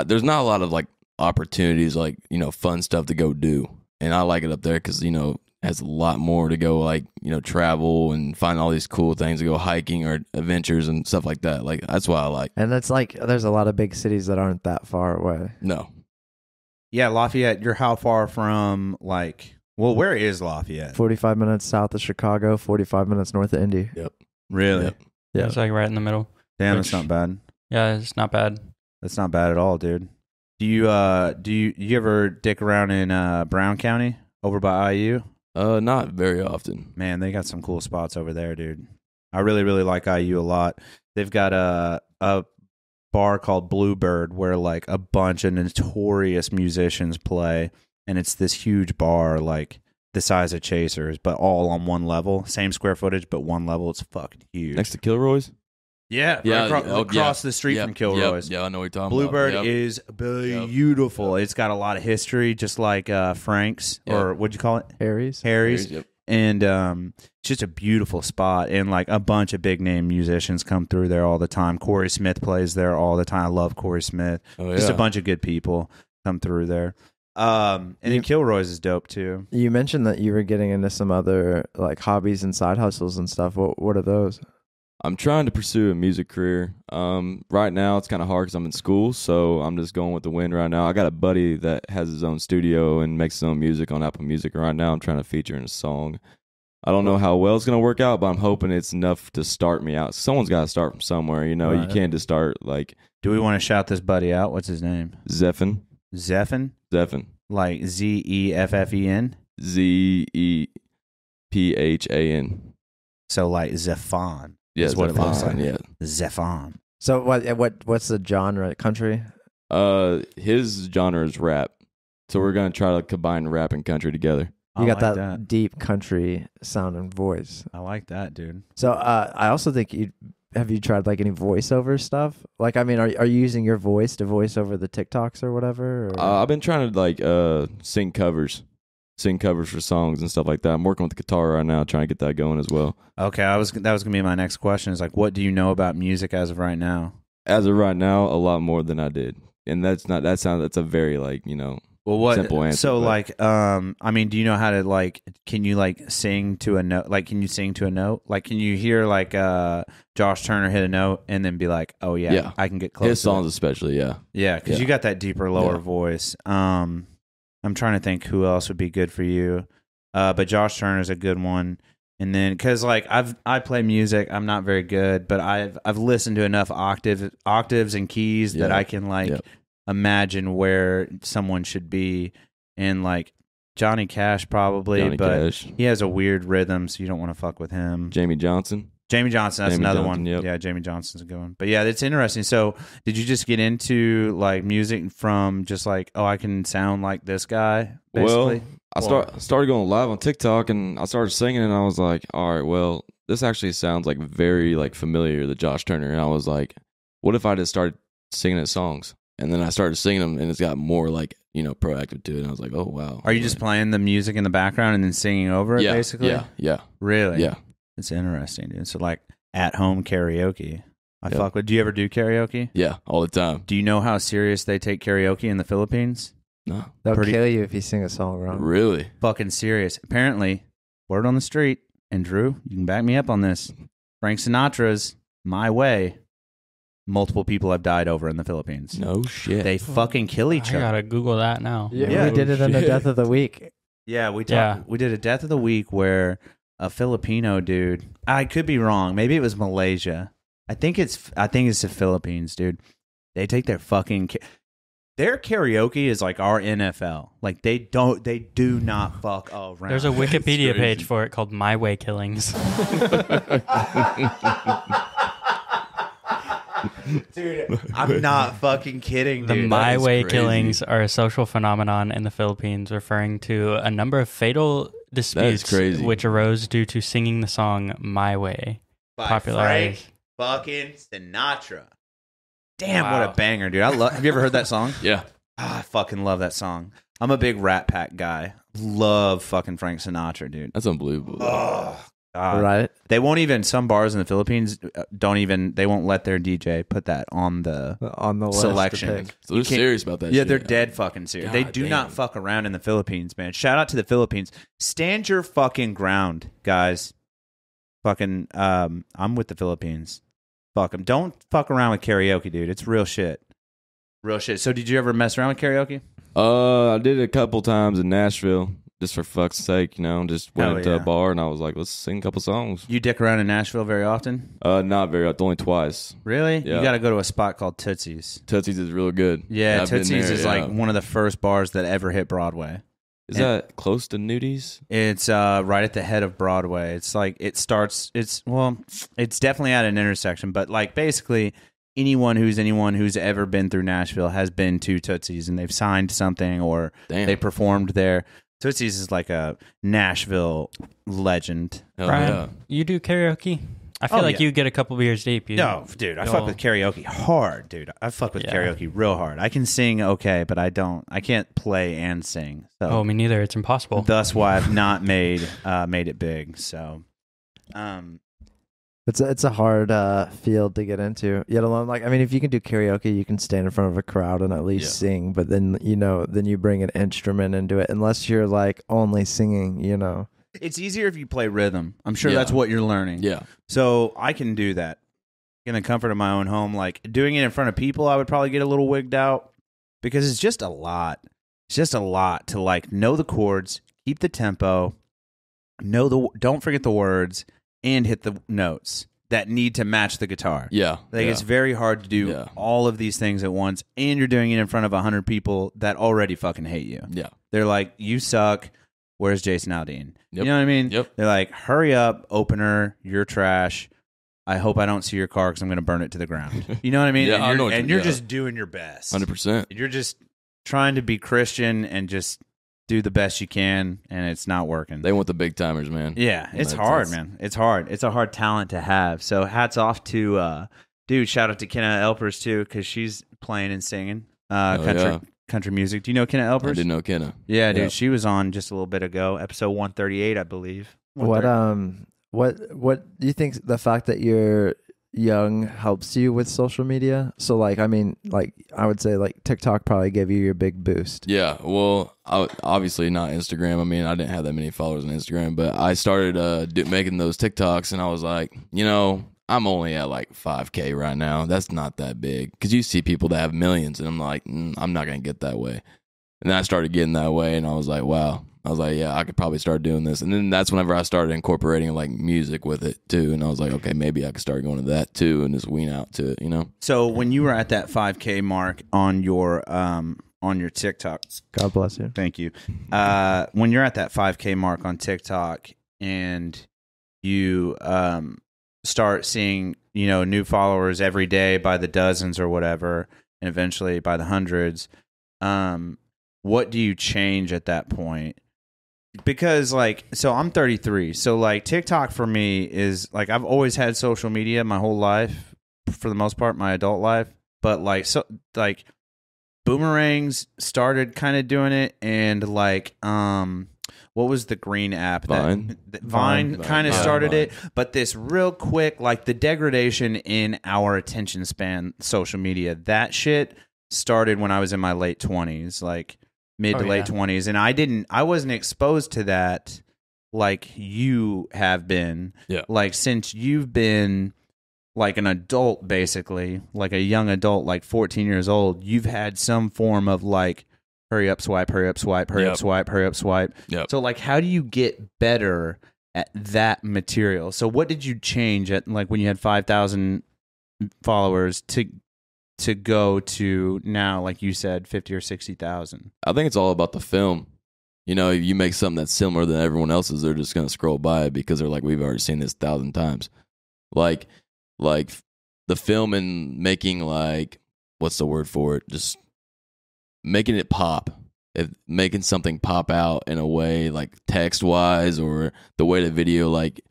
there's not a lot of like opportunities, like fun stuff to go do, and I like it up there because it has a lot more to go, like travel and find all these cool things to go hiking or adventures and stuff like that. Like that's why I like. And it's like there's a lot of big cities that aren't that far away. No. Yeah, Lafayette. You're how far from like? Well, where is Lafayette? 45 minutes south of Chicago, 45 minutes north of Indy. Yep. Really? Yep. Yeah. It's like right in the middle. Damn, that's not bad. Yeah, it's not bad. That's not bad at all, dude. Do you ever dick around in Brown County over by IU? Not very often. Man, they got some cool spots over there, dude. I really, really like IU a lot. They've got a bar called Bluebird where like a bunch of notorious musicians play, and it's this huge bar like the size of Chasers, but all on one level. Same square footage, but one level. It's fucking huge. Next to Kilroy's? Yeah, across the street from Kilroy's. Yeah, I know what you're talking Bluebird about. is beautiful. It's got a lot of history, just like Frank's, or what'd you call it? Harry's. Harry's. Yep. And it's just a beautiful spot, and like a bunch of big name musicians come through there all the time. Corey Smith plays there all the time. I love Corey Smith. Just a bunch of good people come through there. And then Kilroy's is dope too. You mentioned that you were getting into some other like hobbies and side hustles and stuff. What are those? I'm trying to pursue a music career. Right now it's kind of hard because I'm in school, so I'm just going with the wind right now. I got a buddy that has his own studio and makes his own music on Apple Music, and right now I'm trying to feature in a song. I don't know how well it's going to work out, but I'm hoping it's enough to start me out. Someone's got to start from somewhere, you know. Right. You can't just start like... Do we want to shout this buddy out? What's his name? Zephin. Zephin? Like Zepfen? Zephan. So like Zephon. Yeah, is what it looks like. Yeah. Zephon. So what's the genre? Country? His genre is rap. So we're gonna try to combine rap and country together. You got that deep country sound and voice. I like that, dude. So I also think have you tried like any voiceover stuff? Like, I mean, are you using your voice to voice over the TikToks or whatever? Or? I've been trying to like sing covers for songs and stuff like that. I'm working with the guitar right now, trying to get that going as well. Okay, that was gonna be my next question. Is like, what do you know about music as of right now? As of right now, a lot more than I did, and that's a very like, you know, simple answer. So but. like, I mean, do you know how to like? Can you like sing to a note? Like, can you sing to a note? Like, can you hear like Josh Turner hit a note and then be like, oh yeah. I can get close. His songs especially, yeah, because you got that deeper, lower voice. I'm trying to think who else would be good for you, but Josh Turner's a good one. And then, because like I play music, I'm not very good, but I've listened to enough octaves and keys that I can like imagine where someone should be. And like Johnny Cash probably, he has a weird rhythm, so you don't want to fuck with him. Jamie Johnson, that's another one. Yep. Yeah, Jamie Johnson's a good one. But yeah, it's interesting. So did you just get into like music from just like, oh, I can sound like this guy, basically? Well, I started going live on TikTok, and I started singing, and I was like, all right, well, this actually sounds like very like familiar to Josh Turner. And I was like, what if I just started singing his songs? And then I started singing them, and it's got more like, you know, proactive to it. And I was like, oh, wow. Are you just playing the music in the background and then singing over it, basically? Yeah. Really? Yeah. It's interesting, dude. So like at-home karaoke. Fuck with. Do you ever do karaoke? Yeah, all the time. Do you know how serious they take karaoke in the Philippines? No. They'll kill you if you sing a song wrong. Really? Fucking serious. Apparently, word on the street, and Drew, you can back me up on this. Frank Sinatra's My Way. Multiple people have died over in the Philippines. No shit. They fucking kill each other. I gotta Google that now. Yeah, we did it on the Death of the Week. Yeah, we did a Death of the Week where a Filipino dude, I could be wrong, maybe it was Malaysia. I think it's the Philippines, dude. They take their karaoke is like our NFL. Like they do not fuck around. There's a Wikipedia page for it called My Way Killings. Dude, I'm not fucking kidding, The dude. My Way Killings are a social phenomenon in the Philippines referring to a number of fatal disputes which arose due to singing the song My Way. By Frank fucking Sinatra. Damn, what a banger, dude. Have you ever heard that song? Yeah. I fucking love that song. I'm a big Rat Pack guy. Love fucking Frank Sinatra, dude. That's unbelievable. Oh, God. Right. They won't even, some bars in the Philippines they won't let their DJ put that on the list selection. So they're serious about that shit. Yeah, they're dead fucking serious. They do not fuck around in the Philippines, man. Shout out to the Philippines. Stand your fucking ground, guys. Fucking, I'm with the Philippines. Fuck them. Don't fuck around with karaoke, dude. It's real shit. Real shit. So did you ever mess around with karaoke? I did it a couple times in Nashville, just for fuck's sake, you know. Just went to a bar and I was like, let's sing a couple songs. You dick around in Nashville very often? Not very often, only twice. Really? Yeah. You got to go to a spot called Tootsie's. Tootsie's is real good. Yeah, Tootsie's is like one of the first bars that ever hit Broadway. Is that close to Nudies? It's right at the head of Broadway. It's like it's definitely at an intersection, but like basically anyone who's ever been through Nashville has been to Tootsie's and they've signed something or they performed there. Tootsie's is like a Nashville legend. Brian, you do karaoke? I feel like you get a couple beers deep. No, dude, I fuck with karaoke hard, dude. I fuck with karaoke real hard. I can sing okay, but I can't play and sing. So oh, me neither. It's impossible. Thus why I've not made it big. So, it's a hard field to get into. Yet alone, like, I mean, if you can do karaoke, you can stand in front of a crowd and at least sing. But then then you bring an instrument into it. Unless you're like only singing, It's easier if you play rhythm. I'm sure that's what you're learning. Yeah. So I can do that in the comfort of my own home. Like doing it in front of people, I would probably get a little wigged out because it's just a lot. It's just a lot to like know the chords, keep the tempo, don't forget the words, and hit the notes that need to match the guitar. Yeah. It's very hard to do all of these things at once, and you're doing it in front of 100 people that already fucking hate you. Yeah. They're like, you suck. Where's Jason Aldean? Yep. You know what I mean? Yep. They're like, hurry up, opener, you're trash. I hope I don't see your car because I'm going to burn it to the ground. You know what I mean? Yeah, and you're just doing your best. 100%. You're just trying to be Christian and just do the best you can, and it's not working. They want the big timers, man. Yeah, it's hard, man. It's hard. It's a hard talent to have. So hats off to, dude, shout out to Kenna Elpers, too, because she's playing and singing country music. Do you know Kenna Elpers? I didn't know Kenna. Yeah, dude, she was on just a little bit ago, episode 138, I believe. What do you think the fact that you're young helps you with social media? So like, I mean, like I would say like TikTok probably gave you your big boost. Yeah, well, obviously not Instagram. I mean, I didn't have that many followers on Instagram, but I started making those TikToks, and I was like, I'm only at like 5K right now. That's not that big. Because you see people that have millions, and I'm like, I'm not going to get that way. And then I started getting that way, and I was like, wow. I was like, yeah, I could probably start doing this. And then that's whenever I started incorporating like music with it too. And I was like, okay, maybe I could start going to that too and just wean out to it, So when you were at that 5K mark on your TikTok, God bless you. Thank you. When you're at that 5K mark on TikTok and you start seeing, new followers every day by the dozens or whatever, and eventually by the hundreds, what do you change at that point? Because so I'm 33. So like TikTok for me is like, I've always had social media my whole life, for the most part, my adult life. But like Boomerangs started kind of doing it, and like, what was the green app? Vine. Vine kind of started it, but this real quick, like the degradation in our attention span, social media, that shit started when I was in my late 20s, like mid to late 20s, and I wasn't exposed to that like you have been. Yeah. Like since you've been like an adult, basically, like a young adult, like 14 years old, you've had some form of like hurry up, swipe, hurry up, swipe, hurry up, swipe, hurry up, swipe. Yep. So like, how do you get better at that material? So what did you change at like when you had 5,000 followers to go to now, like you said, 50 or 60,000? I think it's all about the film. You make something that's similar than everyone else's, they're just going to scroll by it because they're like, we've already seen this 1,000 times. Like the film and making like, what's the word for it? Just making it pop. Making something pop out in a way like text wise, or the way the video like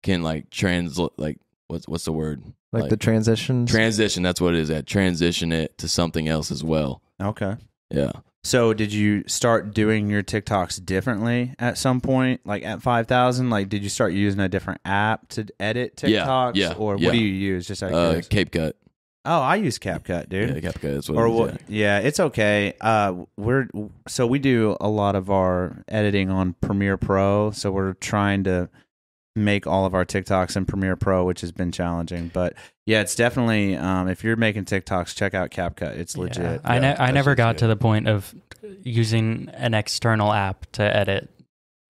can like translate, like what's the word? Like the transitions? Transition, that's what it is. Transition it to something else as well. Okay. Yeah. So did you start doing your TikToks differently at some point? Like at 5,000, like did you start using a different app to edit TikToks? Yeah. Or what do you use? Just out of curiosity? CapCut. Oh, I use CapCut, dude. Yeah, CapCut is what it is. Yeah, it's okay. We do a lot of our editing on Premiere Pro, so we're trying to make all of our TikToks in Premiere Pro, which has been challenging. But yeah, it's definitely if you're making TikToks, check out CapCut. It's legit. I never got to the point of using an external app to edit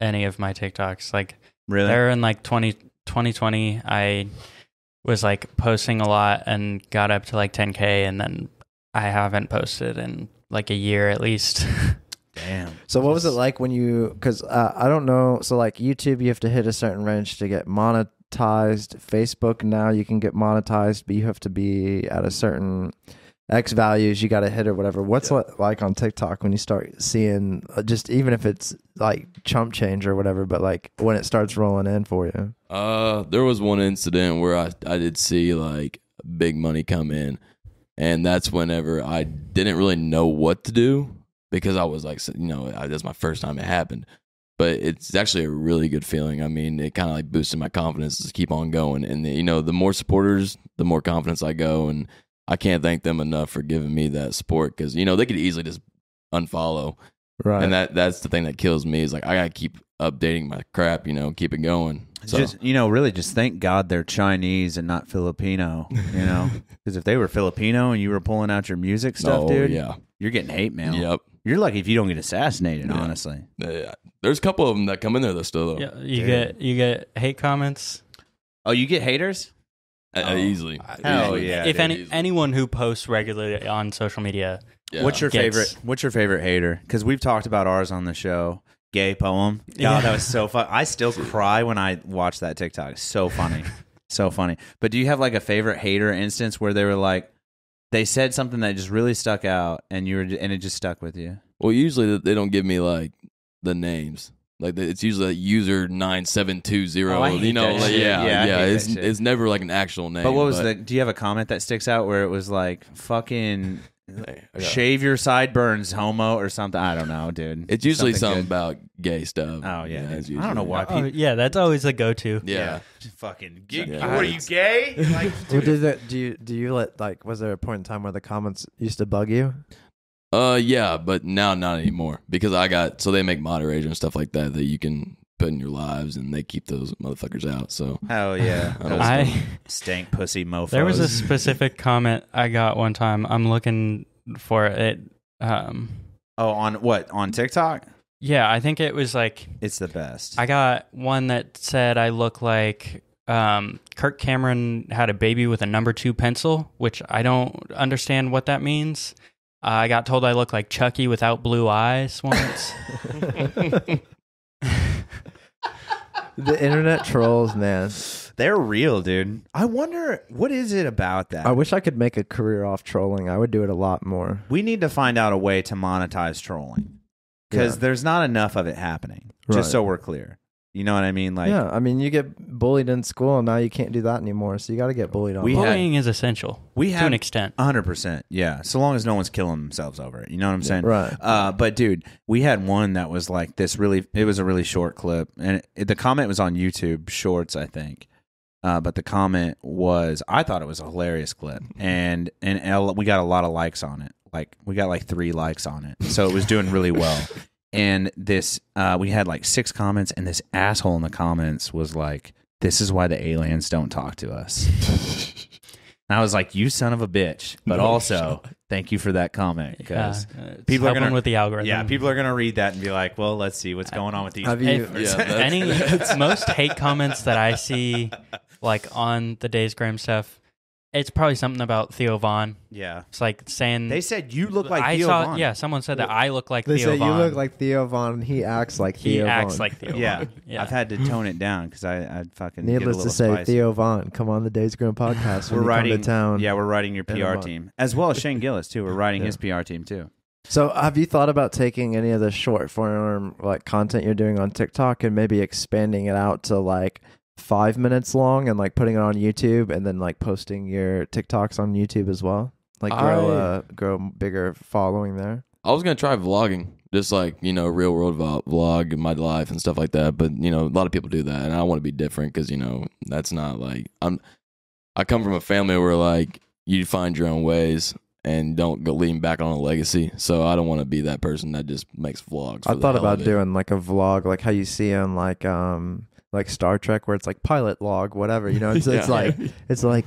any of my TikToks. Like really, there in like 2020, I was like posting a lot and got up to like 10K, and then I haven't posted in like a year at least. Damn. So what was it like when because I don't know, so like YouTube, you have to hit a certain range to get monetized. Facebook now you can get monetized, but you have to be at a certain X values, you got to hit or whatever. What's like on TikTok when you start seeing just even if it's like chump change or whatever, but like when it starts rolling in for you? There was one incident where I did see like big money come in, and that's whenever I didn't really know what to do because I was like, that's my first time it happened. But it's actually a really good feeling. I mean, it kind of like boosted my confidence to keep on going. And the more supporters, the more confidence I go, and I can't thank them enough for giving me that support because they could easily just unfollow, Right? And that's the thing that kills me is like I gotta keep updating my crap, keep it going. So. Just really just thank God they're Chinese and not Filipino, because if they were Filipino and you were pulling out your music stuff, dude, you're getting hate mail. Yep. You're lucky if you don't get assassinated, honestly. There's a couple of them that come in there though still. Yeah, you get hate comments. Oh, you get haters? Easily. Hell yeah. If anyone who posts regularly on social media, What's your favorite hater? Because we've talked about ours on the show. Gay poem. Yeah, that was so fun. I still cry when I watch that TikTok. It's so funny. So funny. But do you have like a favorite hater instance where they were like, they said something that just really stuck out and it just stuck with you? Well, usually they don't give me like the names. Like it's usually like user 9720. Oh, I hate that shit. It's never like an actual name. But what was do you have a comment that sticks out where it was like fucking shave your sideburns, homo, or something? I don't know, dude. It's usually something about gay stuff. Oh yeah, I don't know why. That's always a go-to. Yeah. Fucking. What are you gay? Like, do you let like? Was there a point in time where the comments used to bug you? Yeah, but now not anymore because they make moderator and stuff like that you can put in your lives and they keep those motherfuckers out. So hell yeah, I stank pussy mofos. There was a specific comment I got one time. I'm looking for it. On what? On TikTok? Yeah, I think it was like it's the best. I got one that said I look like Kirk Cameron had a baby with a number 2 pencil, which I don't understand what that means. I got told I look like Chucky without blue eyes once. The internet trolls, man. They're real, dude. I wonder, what is it about that? I wish I could make a career off trolling. I would do it a lot more. We need to find out a way to monetize trolling because there's not enough of it happening, just so we're clear. You know what I mean? Like, yeah, I mean, you get bullied in school, and now you can't do that anymore. So you got to get bullied on. Bullying is essential to an extent. 100%. Yeah, so long as no one's killing themselves over it. You know what I'm saying? Right. But dude, we had one that was like this. It was a really short clip, and the comment was on YouTube Shorts, I think. But the comment was, I thought it was a hilarious clip, and we got a lot of likes on it. Like we got like 3 likes on it, so it was doing really well. And this, we had like 6 comments, and this asshole in the comments was like, "This is why the aliens don't talk to us." And I was like, "You son of a bitch!" But also, thank you for that comment because people are going with the algorithm. Yeah, people are gonna read that and be like, "Well, let's see what's going on with these." Most hate comments that I see, like on the Thedaysgrimm stuff. It's probably something about Theo Von. Yeah. It's like saying... They said you look like Theo Von. Yeah, someone said that I look like Theo Theo Von. They say you look like Theo Von. He acts like Theo Von. He acts like Theo Von. Yeah. I've had to tone it down because I'd fucking Needless get a to say, spicy. Theo Von, come on the Thedaysgrimm podcast when we're you writing, come to town. Yeah, we're writing your PR team. As well as Shane Gillis, too. We're writing his PR team, too. So have you thought about taking any of the short form like content you're doing on TikTok and maybe expanding it out to like 5 minutes long and like putting it on YouTube and then like posting your TikToks on YouTube as well? Like grow bigger following there. I was gonna try vlogging, just like real world vlog my life and stuff like that. But a lot of people do that, and I want to be different because that's not like I come from a family where like you find your own ways and don't go lean back on a legacy. So I don't want to be that person that just makes vlogs. I thought about doing like a vlog, like how you see on like Star Trek, where it's like pilot log, whatever, it's like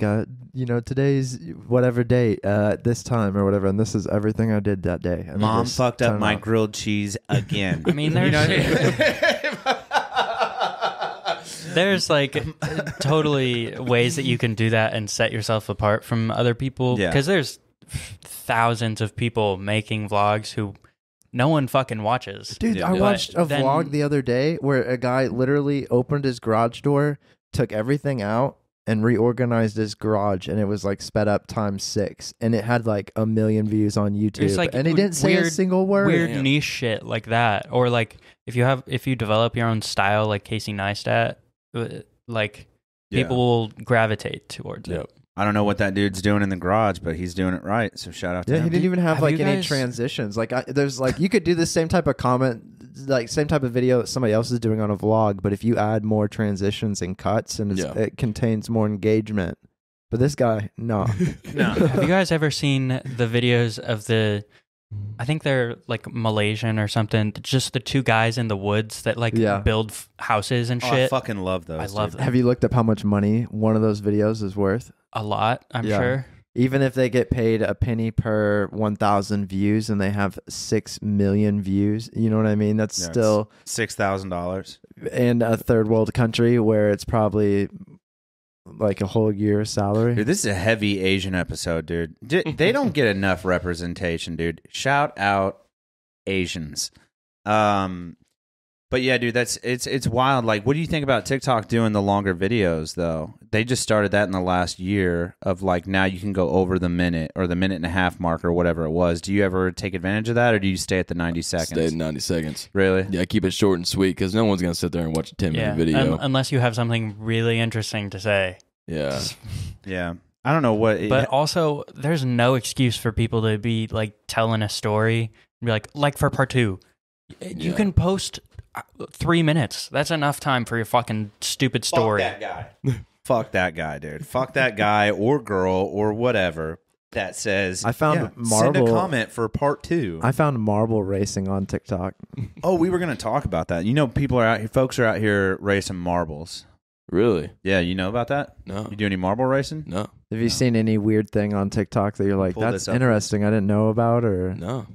today's whatever date this time or whatever, and this is everything I did that day. And Mom fucked up my grilled cheese again. I mean, there's like totally ways that you can do that and set yourself apart from other people, because there's thousands of people making vlogs who no one fucking watches. Dude, I watched a vlog the other day where a guy literally opened his garage door, took everything out, and reorganized his garage, and it was like sped up times 6, and it had like 1 million views on YouTube, like and he didn't say a single word. Weird Damn. niche shit like that, or like if you develop your own style, like Casey Neistat, like people will gravitate towards it. I don't know what that dude's doing in the garage, but he's doing it right. So shout out to Yeah, him. he didn't even have Have like you any guys- transitions. Like there's like you could do the same type of comment, like same type of video that somebody else is doing on a vlog, but if you add more transitions and cuts, and it contains more engagement. But this guy, no. No. Have you guys ever seen the videos of I think they're like Malaysian or something, just the 2 guys in the woods that like build houses and Oh, shit? I fucking love those. I love dude. them. Have you looked up how much money one of those videos is worth? A lot, I'm sure. Even if they get paid a penny per 1,000 views and they have 6 million views, you know what I mean? That's still $6,000 in a third world country where it's probably like a whole year's salary. Dude, this is a heavy Asian episode, dude. They don't get enough representation, dude. Shout out Asians. But yeah, dude, it's wild. Like, what do you think about TikTok doing the longer videos, though? They just started that in the last year of like, now you can go over the minute or the minute and a half mark or whatever it was. Do you ever take advantage of that, or do you stay at the 90 seconds? Stay at 90 seconds. Really? Yeah, keep it short and sweet because no one's going to sit there and watch a 10-minute video. Unless you have something really interesting to say. Yeah. Yeah. I don't know what. But also, there's no excuse for people to be like telling a story and be like for part 2. You can post 3 minutes. That's enough time for your fucking stupid story. Fuck that guy. Fuck that guy, dude. Fuck that guy or girl or whatever that says, I found send a marble- comment for part 2. I found marble racing on TikTok. Oh, we were going to talk about that. You know, people are out here, folks are out here racing marbles. Really? Yeah, you know about that? No. You do any marble racing? No. Have you seen any weird thing on TikTok that you're like, Pull that's this up. interesting, I didn't know about? Or No.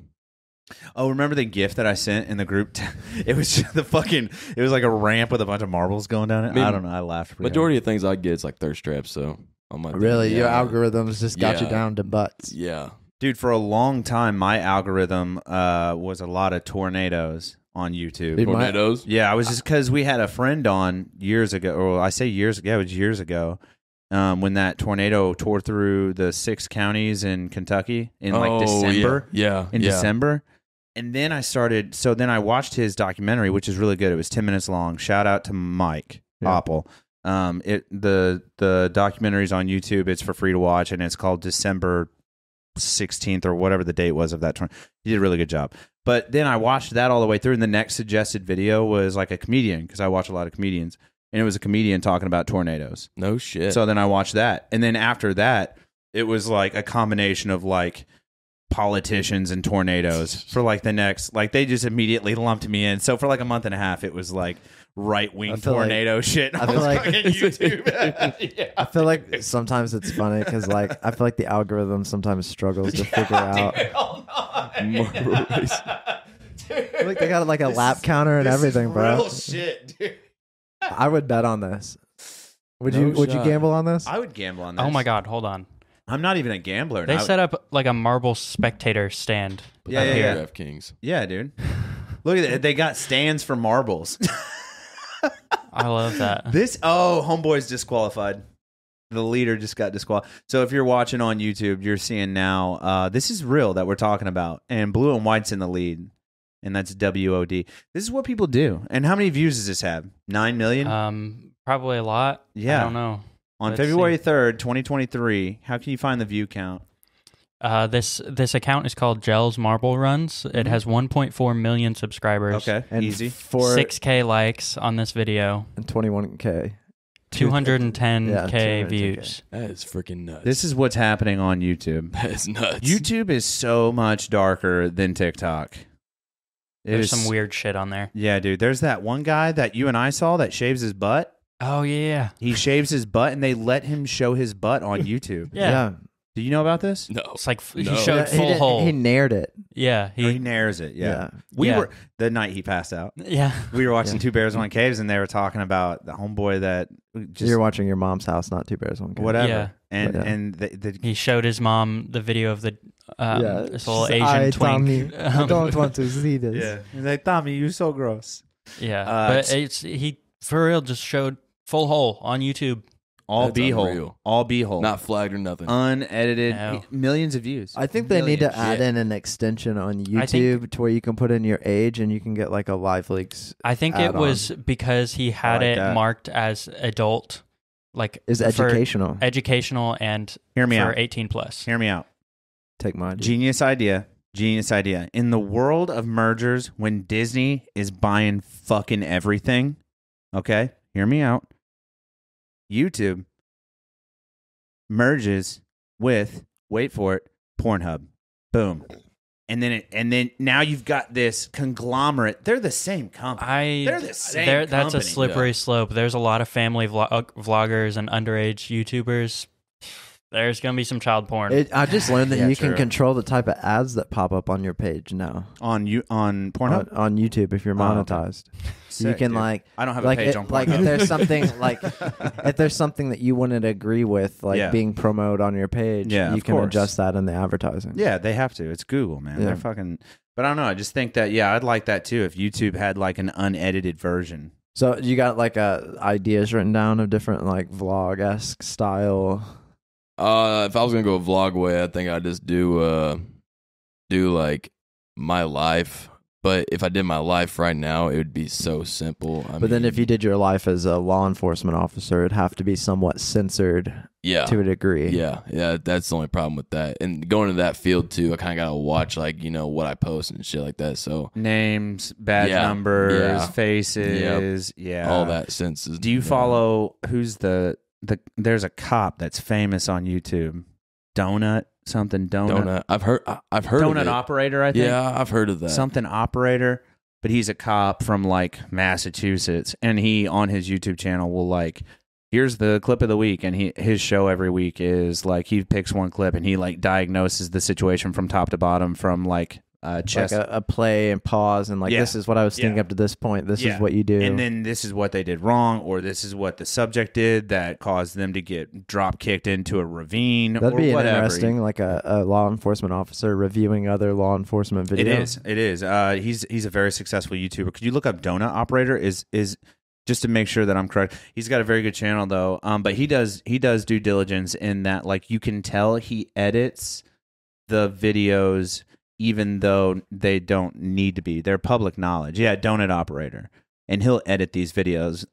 Oh, remember the GIF that I sent in the group? It was just it was like a ramp with a bunch of marbles going down it. I mean, I don't know. I laughed. pretty Majority of things I get is like thirst traps, so I'm like, really, your yeah. algorithms just got you Yeah. down to butts. Yeah. Dude, for a long time, my algorithm was a lot of tornadoes on YouTube. Dude, Tornadoes? Yeah, I was just because we had a friend on years ago, or I say years ago, it was years ago, when that tornado tore through the 6 counties in Kentucky in like December. Yeah. In December. And then I watched his documentary, which is really good. It was 10 minutes long. Shout out to Mike Oppel. The documentary's on YouTube. It's for free to watch, and it's called December 16th or whatever the date was of that tornado. He did a really good job. But then I watched that all the way through, and the next suggested video was like a comedian, because I watch a lot of comedians, and it was a comedian talking about tornadoes. No shit. So then I watched that, and then after that, it was like a combination of like politicians and tornadoes for like the next, like they just immediately lumped me in. So for like a month and a half, it was like right-wing tornado shit. I feel like YouTube. Yeah. I feel like sometimes it's funny because like I feel like the algorithm sometimes struggles to figure out. Dude, hold on. Marble race. I think they got like a lap counter and This everything, is bro. real shit, dude. I would bet on this. Would No you shot. gamble on this? I would gamble on this. Oh my God, hold on. I'm not even a gambler. They and I would- set up like a marble spectator stand. Yeah, up yeah, here. yeah. DraftKings. Yeah, dude. Look at that. They got stands for marbles. I love that. Homeboy's disqualified. The leader just got disqualified. So if you're watching on YouTube, you're seeing now, this is real that we're talking about. And blue and white's in the lead. And that's WOD. This is what people do. And how many views does this have? 9 million? Probably a lot. Yeah. I don't know. On let's February 3rd, 2023, how can you find the view count? This account is called Gels Marble Runs. It has 1.4 million subscribers. Okay, and easy. 6K likes on this video. and 21K. 210K 210K. views. That is freaking nuts. This is what's happening on YouTube. That is nuts. YouTube is so much darker than TikTok. There's some weird shit on there. Yeah, dude. There's that one guy that you and I saw that shaves his butt. Oh, yeah. He shaves his butt, and they let him show his butt on YouTube. Yeah. Do you know about this? No. It's like he No. showed full hole. He nared it. Yeah. Or he nares it. Yeah. Yeah. We Yeah. were the night he passed out. Yeah. We were watching Two Bears One Caves, and they were talking about the homeboy that just You're watching your mom's house, not Two Bears One Cave. whatever. Yeah. And Yeah. and the He showed his mom the video of the this little She's Asian like, twink. Tommy, I don't want to see this. yeah. He's like, Tommy, you're so gross. Yeah. Uh, But he for real just showed full hole on YouTube. All That's B-hole. unreal. All B-hole. Not flagged or nothing. Unedited. No. Millions of views. I think they need to Millions. add in an extension on I think- YouTube to where you can put in your age and you can get like a live leaks. I think it was because he had like it that. marked as adult, like Is for educational. educational and Hear me for out. 18 plus. Hear me out. Take my Genius idea. Genius idea. In the world of mergers, when Disney is buying fucking everything, okay, hear me out. YouTube merges with, wait for it, Pornhub. Boom. And then now you've got this conglomerate. They're the same company. They're the same That's a company. slippery slope. There's a lot of family vloggers and underage YouTubers. There's going to be some child porn. I just learned that Yeah, you true. can control the type of ads that pop up on your page now on Pornhub. on YouTube if you're Oh, okay. monetized. So you Sick, can dude. like I don't have like a page it- on Pornhub. like if there's something like if there's something that you wouldn't agree with like Yeah. being promoted on your page, Yeah, you of can course. adjust that in the advertising. Yeah, they have to. It's Google, man. Yeah. They're fucking. But I don't know. I just think that I'd like that too if YouTube had like an unedited version. So you got like ideas written down of different like vlog-esque style. If I was gonna go vlog way, I think I'd just do like my life. But if I did my life right now, it would be so simple. But then if you did your life as a law enforcement officer, it'd have to be somewhat censored yeah, to a degree. yeah, that's the only problem with that. And going to that field too, I kind of gotta watch like what I post and shit like that. So Names, badge Yeah, numbers, yeah. faces, yeah, all that senses. Do you follow who's the there's a cop that's famous on YouTube, Donut Donut? I've heard of Donut it. operator, I think. Yeah, I've heard of that. Something operator, but he's a cop from like Massachusetts, and he on his YouTube channel will like, here's the clip of the week, and his show every week is like he picks one clip and he like diagnoses the situation from top to bottom, from like chest, Like a play and pause and like Yeah. this is what I was thinking Yeah. up to this point. This Yeah. is what you do. and then this is what they did wrong, or this is what the subject did that caused them to get drop kicked into a ravine. That'd or be whatever. interesting, like a law enforcement officer reviewing other law enforcement videos. It is. He's a very successful YouTuber. Could you look up Donut Operator? Is just to make sure that I'm correct. He's got a very good channel though. But he does due diligence in that like you can tell he edits the videos even though they don't need to be. They're public knowledge. Yeah, Donut Operator. And he'll edit these videos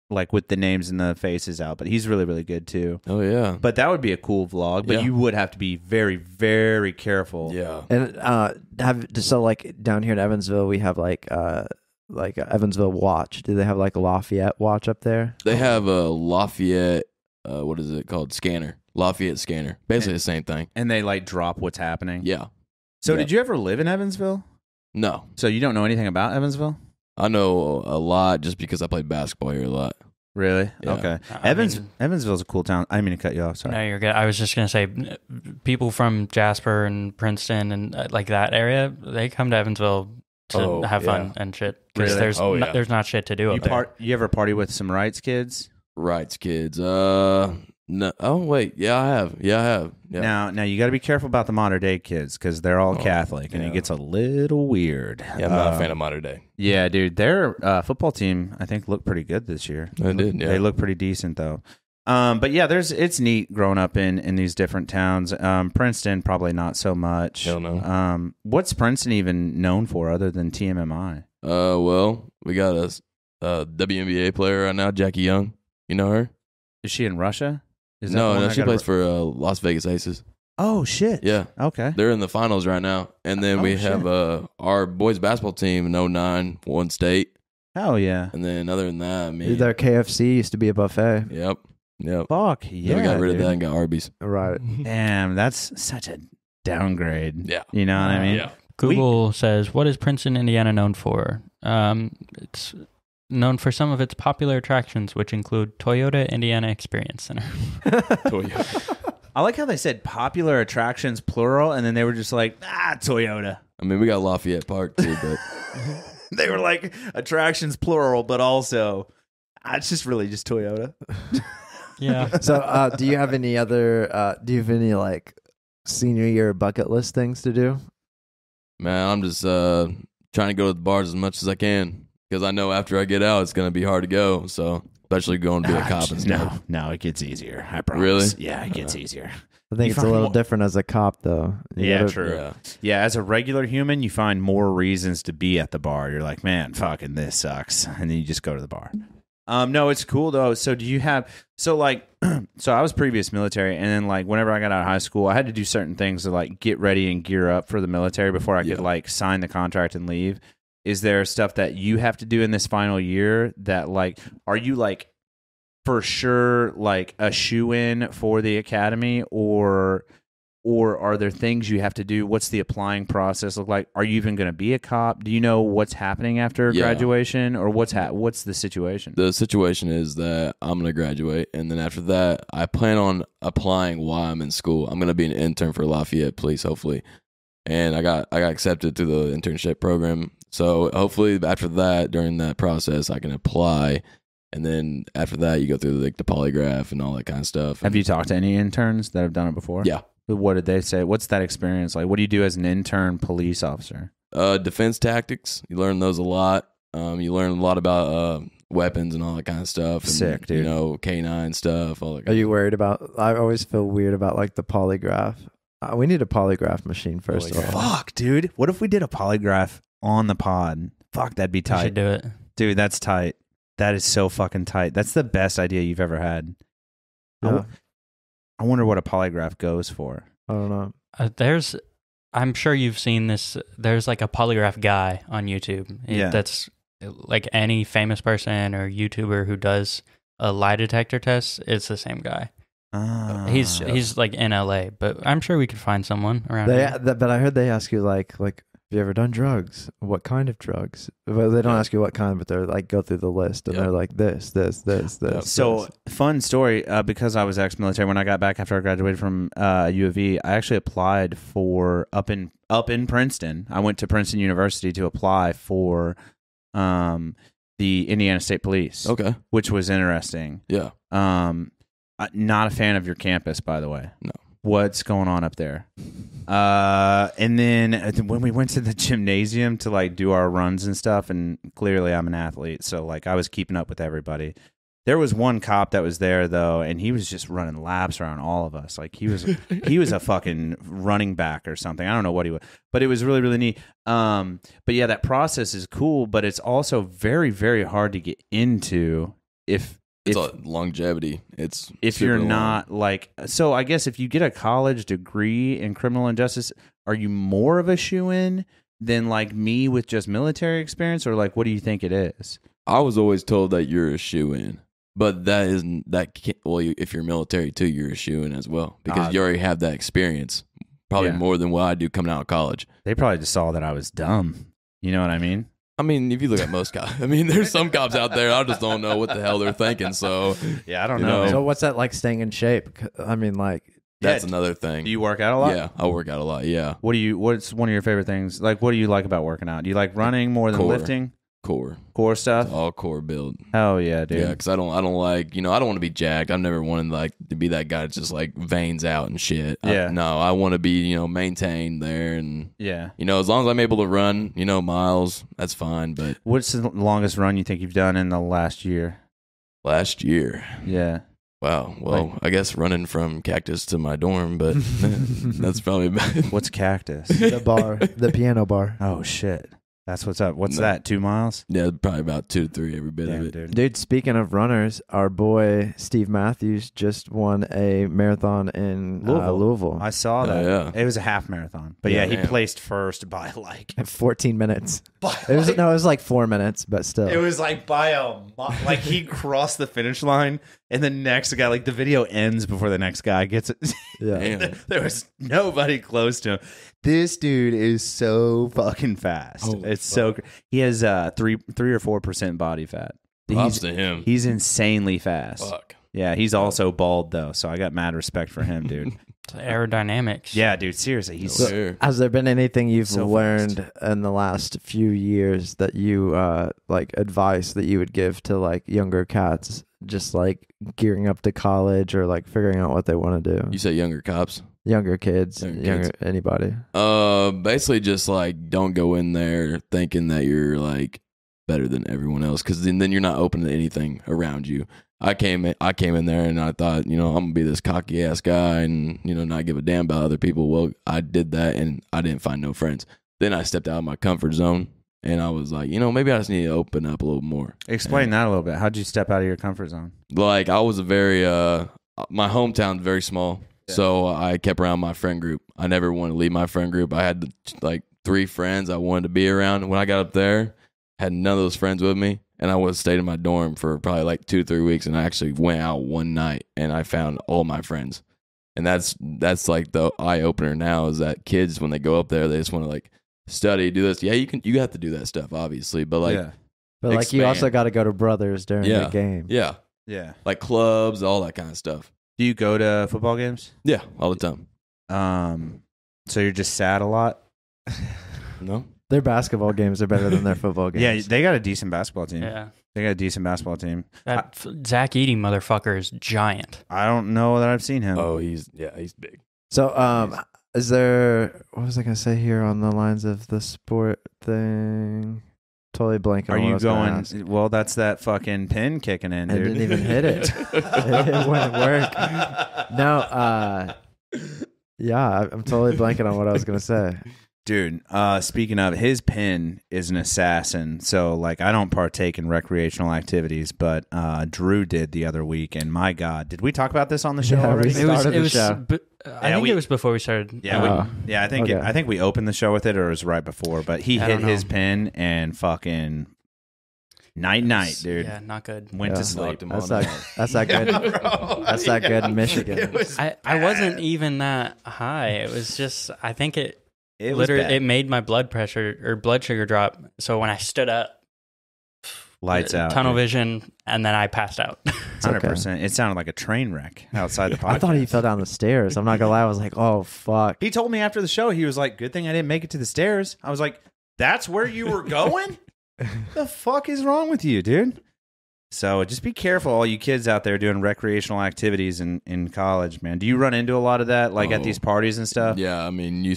like with the names and the faces out, but he's really, really good too. Oh yeah, But that would be a cool vlog, but Yeah. you would have to be very, very careful. yeah. And like down here in Evansville, we have like a Evansville Watch. Do they have like a Lafayette Watch up there? They have a Lafayette. What is it called? Scanner. Lafayette scanner. Basically the same thing. And they like drop what's happening. Yeah. So Yeah. did you ever live in Evansville? No, So you don't know anything about Evansville? I know a lot just because I played basketball here a lot. Really? Yeah. Okay. I mean- Evansville's a cool town. I didn't mean to cut you off. Sorry. No, you're good. I was just going to say people from Jasper and Princeton and like that area, they come to Evansville to Oh, have fun yeah. and shit. Because Really? there's, Oh, yeah. there's not shit to do You up there. you ever party with some rights kids? Rights kids. No. Oh wait. Yeah, I have. Yeah. Now you got to be careful about the modern day kids because they're all Catholic and it yeah. gets a little weird. Yeah, I'm not a fan of modern day. Yeah, dude. Their football team, I think, looked pretty good this year. I did. Yeah. They look pretty decent though. But yeah, it's neat growing up in these different towns. Princeton probably not so much. Hell no. What's Princeton even known for other than TMMI? Well, we got a WNBA player right now, Jackie Young. You know her? Is she in Russia? Is that the No, one no, that she got plays a- for Las Vegas Aces. Oh shit. Yeah, Okay. they're in the finals right now. And then Oh, we shit. have our boys basketball team in 09 won state. Hell yeah. And then other than that, I mean, Their KFC used to be a buffet. yep. Fuck Then yeah. we got rid of dude. that and got Arby's. Right. Damn, that's such a downgrade. Yeah. You know what I mean? Yeah. Google says, what is Princeton, Indiana known for? It's known for some of its popular attractions, which include Toyota Indiana Experience Center. I like how they said popular attractions plural, and then they were just like, Toyota. I mean, we got Lafayette Park too, but They were like attractions plural, but also it's just really just Toyota. Yeah. So, do you have any other? Do you have any like senior year bucket list things to do? man, I'm just trying to go to the bars as much as I can because I know after I get out, it's gonna be hard to go. So, especially going to be a cop and stuff. No, it gets easier. I promise. Really? Yeah, it gets easier. I think You it's a find little more- different as a cop, though. True. Yeah. Yeah, as a regular human, you find more reasons to be at the bar. You're like, man, fucking this sucks, and then you just go to the bar. No, it's cool though. So do you have so I was previous military, and then like whenever I got out of high school, I had to do certain things to like get ready and gear up for the military before I could like sign the contract and leave. Is there stuff that you have to do in this final year that like are you like for sure like a shoe-in for the academy, or are there things you have to do? What's the applying process look like? Are you even going to be a cop? Do you know what's happening after graduation, or what's the situation? The situation is that I'm going to graduate, and then after that, I plan on applying while I'm in school. I'm going to be an intern for Lafayette Police, hopefully. And I got accepted to the internship program. So hopefully after that, during that process, I can apply. And then after that, you go through like the polygraph and all that kind of stuff. Have you talked to any interns that have done it before? Yeah. What did they say? What's that experience like? What do you do as an intern police officer? Defense tactics. You learn those a lot. You learn a lot about weapons and all that kind of stuff. And, Sick, dude. You know, K9 stuff. All that. Are you worried about? I always feel weird about like the polygraph. We need a polygraph machine first of all. Fuck, dude. What if we did a polygraph on the pod? Fuck, that'd be You tight. should do it. Dude, that's tight. That is so fucking tight. That's the best idea you've ever had. Yeah. I wonder what a polygraph goes for. I don't know. I'm sure you've seen this. There's like a polygraph guy on YouTube. Yeah. That's like any famous person or YouTuber who does a lie detector test. It's the same guy. He's like in LA, but I'm sure we could find someone around here. But I heard they ask you like, have you ever done drugs? What kind of drugs? Well, they don't ask you what kind, but they're like go through the list, and they're like this. So fun story. Because I was ex-military, when I got back after I graduated from U of E, I actually applied for up in Princeton. I went to Princeton University to apply for the Indiana State Police. Okay. Which was interesting. Yeah. Not a fan of your campus, by the way. No. What's going on up there? And then when we went to the gymnasium to like do our runs and stuff, and clearly I'm an athlete, so like I was keeping up with everybody. There was one cop that was there though, and he was just running laps around all of us. Like he was a fucking running back or something. I don't know what he was, but it was really, really neat. But yeah, that process is cool, but it's also very, very hard to get into if a longevity. It's if super you're long. not like, so I guess if you get a college degree in criminal injustice, are you more of a shoo-in than like me with just military experience, or like what do you think it is? I was always told that you're a shoe-in, but if you're military too, you're a shoe-in as well because you already have that experience, probably more than what I do coming out of college. They probably just saw that I was dumb. You know what I mean? I mean, if you look at most cops, I mean, there's some cops out there, I just don't know what the hell they're thinking. So, yeah, I don't you know. So what's that like staying in shape? I mean, like that's another thing. Do you work out a lot? Yeah, I work out a lot. Yeah. What's one of your favorite things? Like, what do you like about working out? Do you like running more than lifting? Core stuff? All core build. Hell yeah, dude. Yeah, because I don't like, I don't want to be jacked. I've never wanted like to be that guy that's just like veins out and shit. Yeah. I want to be, maintained there, and yeah. as long as I'm able to run, miles, that's fine. But what's the longest run you think you've done in the last year? Last year. Yeah. Wow. Well, I guess running from Cactus to my dorm, but that's probably bad. What's Cactus? the piano bar. Oh shit. That's what's up. What's that? 2 miles? Yeah, probably about 2 to 3 every bit of it. Dude, speaking of runners, our boy Steve Matthews just won a marathon in Louisville. I saw that. Yeah. It was a half marathon. But he placed first by like 14 minutes. It was like 4 minutes, but still. It was like like he crossed the finish line, and the next guy, like the video ends before the next guy gets it. Yeah. There was nobody close to him. This dude is so fucking fast. It's so he has 3 or 4% body fat. Props to him. He's insanely fast. Fuck. Yeah, he's also bald though, so I got mad respect for him, dude. It's aerodynamics. Yeah, dude, seriously, he's Has there been anything you've so learned in the last few years that you like advice that you would give to like younger cats, just like gearing up to college or like figuring out what they want to do? You say younger cops? Younger kids, anybody. Basically just like don't go in there thinking that you're like better than everyone else, because then you're not open to anything around you. I came in there and I thought, I'm gonna be this cocky ass guy and not give a damn about other people. Well, I did that and I didn't find no friends. Then I stepped out of my comfort zone and I was like, maybe I just need to open up a little more. Explain that a little bit. How'd you step out of your comfort zone? Like, I was my hometown's very small, so I kept around my friend group. I never wanted to leave my friend group. I had like 3 friends I wanted to be around. When I got up there, had none of those friends with me. And I stayed in my dorm for probably like 2 to 3 weeks, and I actually went out one night and I found all my friends. And that's like the eye opener now, is that kids, when they go up there, they just want to like study, do this. Yeah, you have to do that stuff, obviously, but like, but like you also got to go to Brothers during the game. Yeah, like clubs, all that kind of stuff. Do you go to football games? Yeah, all the time. So you're just sad a lot? No. Their basketball games are better than their football games. Yeah, they got a decent basketball team. Yeah. They got a decent basketball team. That Zach Eating motherfucker is giant. I don't know that I've seen him. Oh, he's big. So, is there, what was I going to say here on the lines of the sport thing? Totally blanking. Are on what I you was gonna going, ask. well, that's that fucking pin kicking in, I dude. didn't even hit it. It wouldn't work. No, yeah, I'm totally blanking on what I was going to say. Dude, speaking of, his pin is an assassin. So, like, I don't partake in recreational activities, but Drew did the other week. And my God, did we talk about this on the show Yeah, already? we started the show. I think it was before we started. Yeah, I think okay. I think we opened the show with it, or it was right before. But he hit his pin and fucking night, dude. Yeah, not good. Went to sleep. That's that good. That's that good in Michigan. I wasn't even that high. It was just, I think it was literally bad. it made my blood pressure or blood sugar drop. So when I stood up, Lights out. tunnel dude. vision, and then I passed out. 100%. It sounded like a train wreck outside the podcast. I thought he fell down the stairs. I'm not gonna lie. I was like, oh fuck. He told me after the show, he was like, good thing I didn't make it to the stairs. I was like, that's where you were going? The fuck is wrong with you, dude? So just be careful, all you kids out there doing recreational activities in college, man. Do you run into a lot of that, like at these parties and stuff? Yeah, I mean,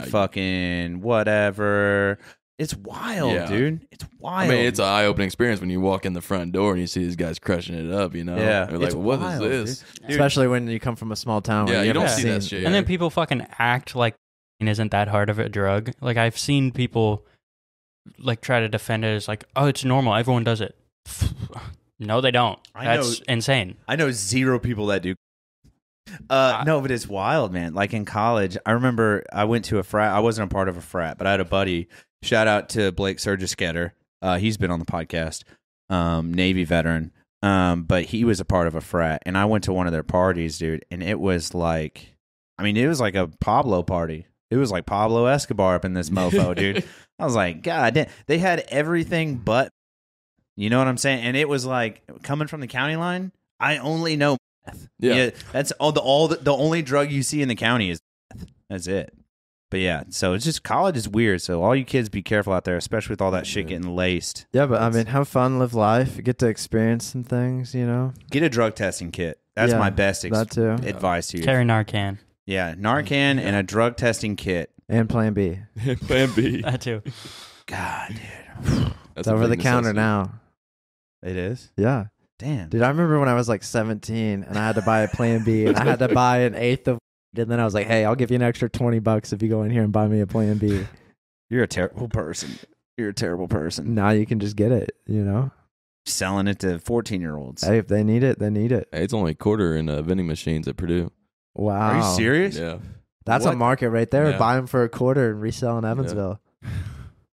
Fucking whatever. It's wild, dude. It's wild. I mean, it's an eye-opening experience when you walk in the front door and you see these guys crushing it up, Yeah. They're like, It's what wild, is this? dude. Especially when you come from a small town. Yeah, where you don't haven't see that shit. And then people fucking act like it isn't that hard of a drug. Like, I've seen people like try to defend it as like, oh, it's normal. Everyone does it. No, they don't. That's insane. I know 0 people that do. No, but it's wild, man. Like in college, I remember I went to a frat. I wasn't a part of a frat, but I had a buddy. Shout out to Blake Surgisketter. He's been on the podcast, Navy veteran. But he was a part of a frat, and I went to one of their parties, dude. And it was like, I mean, it was like a Pablo party. It was like Pablo Escobar up in this mofo, dude. I was like, God damn. They had everything but, you know what I'm saying? And it was like, coming from the county line, I only know meth. Yeah, that's the only drug you see in the county is meth. That's it. But yeah, so it's just, college is weird. So all you kids, be careful out there, especially with all that shit getting laced. Yeah, but I mean, have fun, live life, get to experience some things, Get a drug testing kit. That's my best advice to you. Carry Narcan. Yeah, Narcan and a drug testing kit. And Plan B. Plan B. That too. God, dude. It's over the counter now. It is? Yeah. Damn. Dude, I remember when I was like 17 and I had to buy a Plan B and I had to buy an eighth of, and then I was like, hey, I'll give you an extra $20 if you go in here and buy me a Plan B. You're a terrible person. You're a terrible person. Now you can just get it, Selling it to 14-year-olds. Hey, if they need it, they need it. Hey, it's only a quarter in vending machines at Purdue. Wow. Are you serious? Yeah. That's a market right there. Yeah. Buy them for a quarter and resell in Evansville.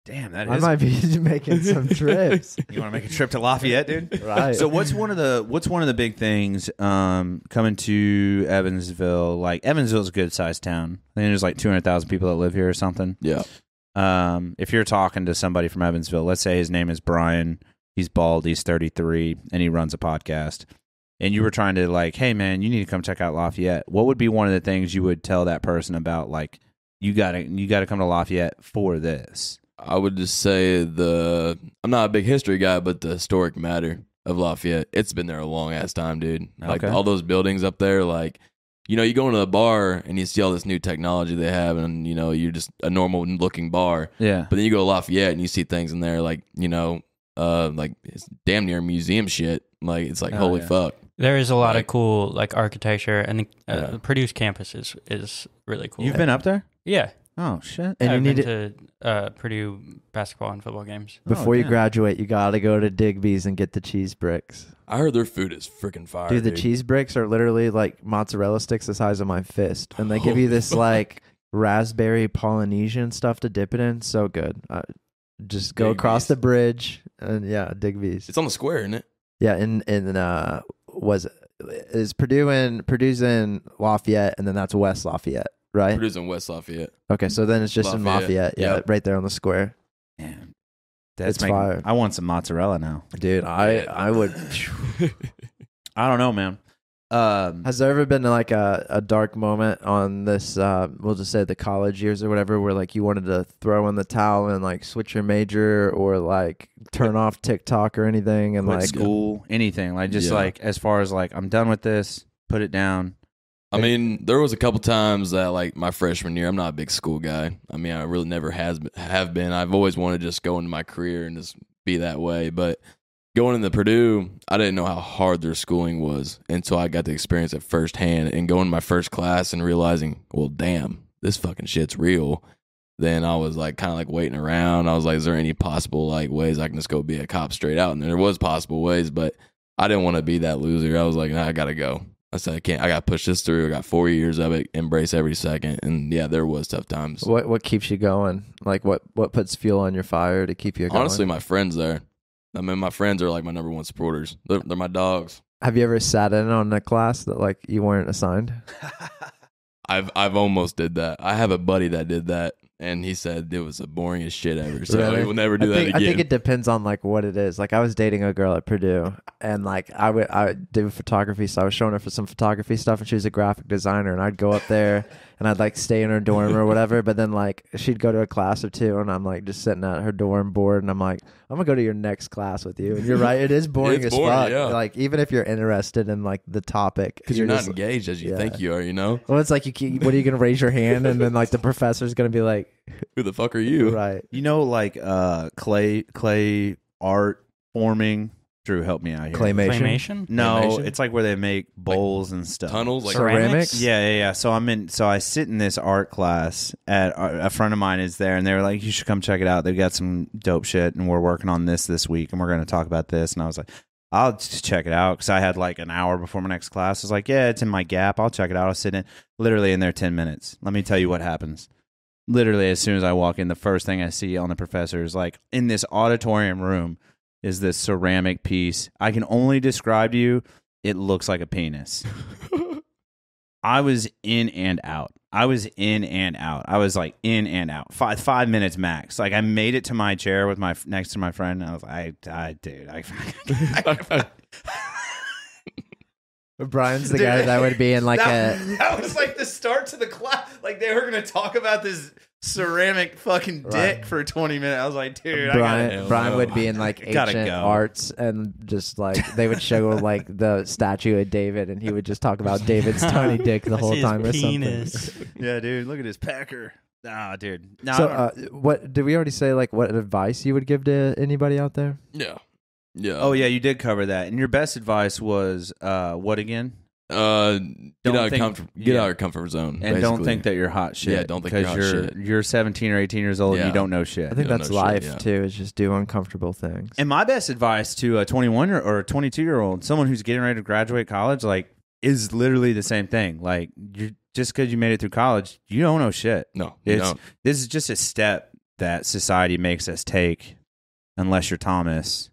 Damn, that is. I might be making some trips. You want to make a trip to Lafayette, dude? Right. So what's one of the big things coming to Evansville? Like, Evansville's a good sized town. I think there's like 200,000 people that live here or something. Yeah. If you're talking to somebody from Evansville, let's say his name is Brian, he's bald, he's 33, and he runs a podcast, and you were trying to like, hey man, you need to come check out Lafayette. What would be one of the things you would tell that person about, like, you gotta come to Lafayette for this? I would just say I'm not a big history guy, but the historic matter of Lafayette, it's been there a long ass time, dude. Like all those buildings up there, like, you go into the bar and you see all this new technology they have, and you're just a normal looking bar. Yeah. But then you go to Lafayette and you see things in there like, like it's damn near museum shit. Like it's like holy yeah. fuck. There is a lot Like- of cool like architecture, and the Purdue's campus is really cool. You've been up there? Yeah. Oh shit! And I've you been need to Purdue basketball and football games. before you damn. graduate, you gotta go to Digby's and get the cheese bricks. I heard their food is freaking fire. Dude, the cheese bricks are literally like mozzarella sticks the size of my fist, and they give you Holy this fuck. like raspberry Polynesian stuff to dip it in. So good. Just go across Digby's. the bridge, and yeah, Digby's. It's on the square, isn't it? Yeah, Purdue's in Lafayette, and then that's West Lafayette, right? Purdue's in West Lafayette. Okay, so then it's just in Lafayette. Lafayette, yeah, Yep. right there on the square. Man, that's It's fire. I want some mozzarella now. Dude, I would. I don't know, man. Has there ever been like a dark moment on this? We'll just say the college years or whatever, where like you wanted to throw in the towel and like switch your major or like turn off TikTok or anything, and quit like school, anything like just Yeah. like as far as like I'm done with this, put it down. I mean, there was a couple times that like my freshman year, I'm not a big school guy. I mean, I really never have been. I've always wanted to just go into my career and just be that way. But going into Purdue, I didn't know how hard their schooling was until I got to experience it firsthand and going to my first class and realizing, well, damn, this fucking shit's real. Then I was like kind of like waiting around. I was like, is there any possible like ways I can just go be a cop straight out? And there was possible ways, but I didn't want to be that loser. I was like, nah, I gotta go. I said, I can't. I got to push this through. I got 4 years of it, embrace every second. And yeah, there was tough times. what keeps you going? Like what puts fuel on your fire to keep you going? Honestly, my friends there. I mean, my friends are like my number one supporters. They're my dogs. Have you ever sat in on a class that like you weren't assigned? I've almost did that. I have a buddy that did that, and he said it was the boringest shit ever. So Really? he will never do that again. I think it depends on like what it is. Like I was dating a girl at Purdue, and like I would do photography, so I was showing her for some photography stuff, and she was a graphic designer, and I'd go up there and I'd like stay in her dorm or whatever. But then like she'd go to a class or two, and I'm like just sitting at her dorm bored, and I'm like, I'm gonna go to your next class with you. And you're right, it is boring It's as boring, fuck. yeah. Like even if you're interested in like the topic, because you're not just- engaged as you yeah. think you are. You know, Well, it's like what are you gonna raise your hand, and then like the professor's gonna be like, who the fuck are you? right. You know, like clay art forming. Drew, help me out here. Claymation? No, Claymation? it's like where they make bowls and stuff. Tunnels, like Ceramics? Yeah. So I sit in this art class at a friend of mine is there, and they were like, "You should come check it out. They've got some dope shit, and we're working on this week, and we're going to talk about this." And I was like, "I'll just check it out," because I had like an hour before my next class. I was like, "Yeah, it's in my gap. I'll check it out." I'll sit literally in there 10 minutes. Let me tell you what happens. Literally, as soon as I walk in, the first thing I see on the professor is like in this auditorium room is this ceramic piece. I can only describe to you, it looks like a penis. I was in and out. I was like in and out. 5 minutes max. Like I made it to my chair with next to my friend. And I was like, dude, Brian's the guy that would be in like that was like the start to the class. Like they were gonna talk about this ceramic fucking dick Right. for 20 minutes. I was like, dude, Brian would be in like Gotta ancient go. arts, and just like they would show like the statue of David, and he would just talk about David's tiny dick the whole time or something. yeah, dude, look at his pecker. Nah, dude. No, So, what did we already say? Like, what advice you would give to anybody out there? Yeah. Yeah. oh yeah, you did cover that. And your best advice was what again? Get Don't out of think- comfort. Get yeah. out of your comfort zone. And don't basically. think that you're hot shit. Yeah, don't think you're hot shit. You're 17 or 18 years old and Yeah. you don't know shit. I think Yeah, that's no shit, life yeah. too. Is just do uncomfortable things. And my best advice to a 21 or a 22-year-old, someone who's getting ready to graduate college, like, is literally the same thing. Like, you're just because you made it through college, you don't know shit. No, you It's don't. this is just a step that society makes us take, unless you're Thomas.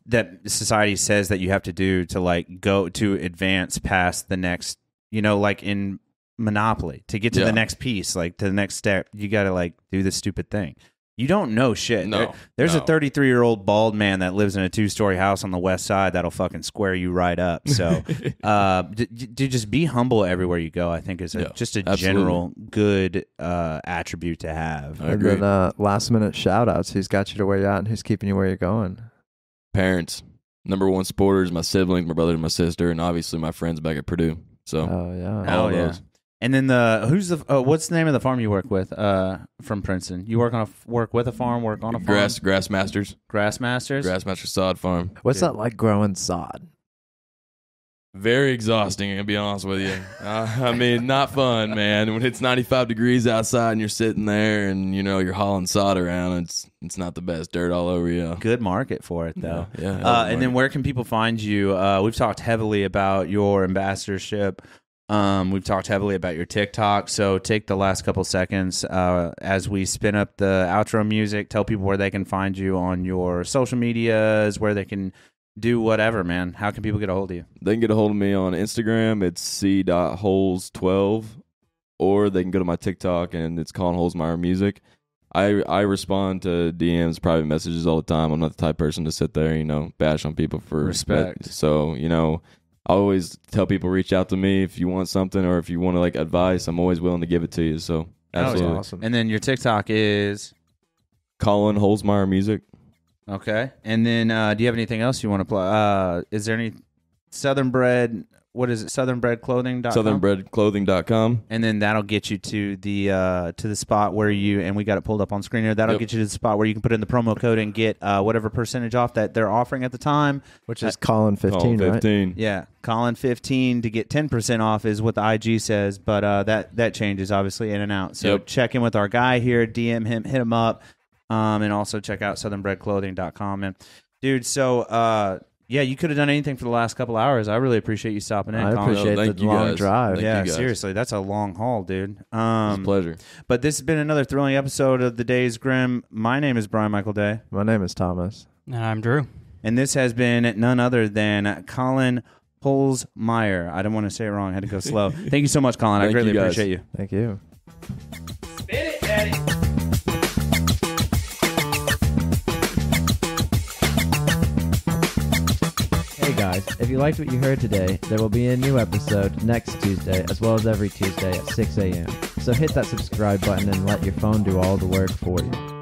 That society says that you have to do to like go to advance past the next, like in Monopoly, to get to Yeah. the next piece, like to the next step, you got to like do the stupid thing. You don't know shit. No, There's a no. 33-year-old bald man that lives in a 2-story house on the west side that'll fucking square you right up. So, just be humble everywhere you go. I think is Yeah, just a absolutely. general good attribute to have. I And agree. then last minute shout outs. Who's got you to where you're at, and who's keeping you where you're going? Parents, number one supporters, my siblings, my brother, and my sister, and obviously my friends back at Purdue. So Oh yeah. Hell all yeah. those. And then what's the name of the farm you work with from Princeton? You work with a farm, work on a farm? Grass Masters. Grass Masters? Grass Masters sod farm. What's that like growing sod? Very exhausting, I'm going to be honest with you. I mean, not fun, man. When it's 95 degrees outside and you're sitting there and, you're hauling sod around, it's not the best. Dirt all over you. Good market for it, though. Yeah. And then where can people find you? We've talked heavily about your ambassadorship. We've talked heavily about your TikTok. So take the last couple seconds as we spin up the outro music. Tell people where they can find you on your social medias, where they can do whatever, man. How can people get a hold of you? They can get a hold of me on Instagram. It's c.holes12, or they can go to my TikTok and it's Collin Holzmeyer Music. I respond to DMs, private messages all the time. I'm not the type of person to sit there, bash on people for respect. So, I always tell people reach out to me if you want something or if you want to advice. I'm always willing to give it to you. So absolutely awesome. And then your TikTok is Collin Holzmeyer Music. Okay. And then do you have anything else you want to plug? Is there any Southern Bread? What is it? SouthernBreadClothing.com? SouthernBreadClothing.com. And then that'll get you to the spot where and we got it pulled up on screen here. That'll get you to the spot where you can put in the promo code and get whatever percentage off that they're offering at the time. Which is Collin 15, Collin 15. right? Yeah. Collin 15 to get 10% off is what the IG says, but that changes obviously in and out. So check in with our guy here, DM him, hit him up. And also check out southernbreadclothing.com. And dude, so you could have done anything for the last couple hours. I really appreciate you stopping in. I appreciate the long drive. Yeah, seriously, that's a long haul, dude. It's a pleasure. But this has been another thrilling episode of The Thedaysgrimm. My name is Brian Michael Day. My name is Thomas. And I'm Drew. And this has been none other than Collin Holzmeyer. I didn't want to say it wrong. I had to go slow. Thank you so much, Collin. I greatly appreciate you. Thank you. Spin it, Daddy. Hey guys, if you liked what you heard today, there will be a new episode next Tuesday as well as every Tuesday at 6 a.m. So hit that subscribe button and let your phone do all the work for you.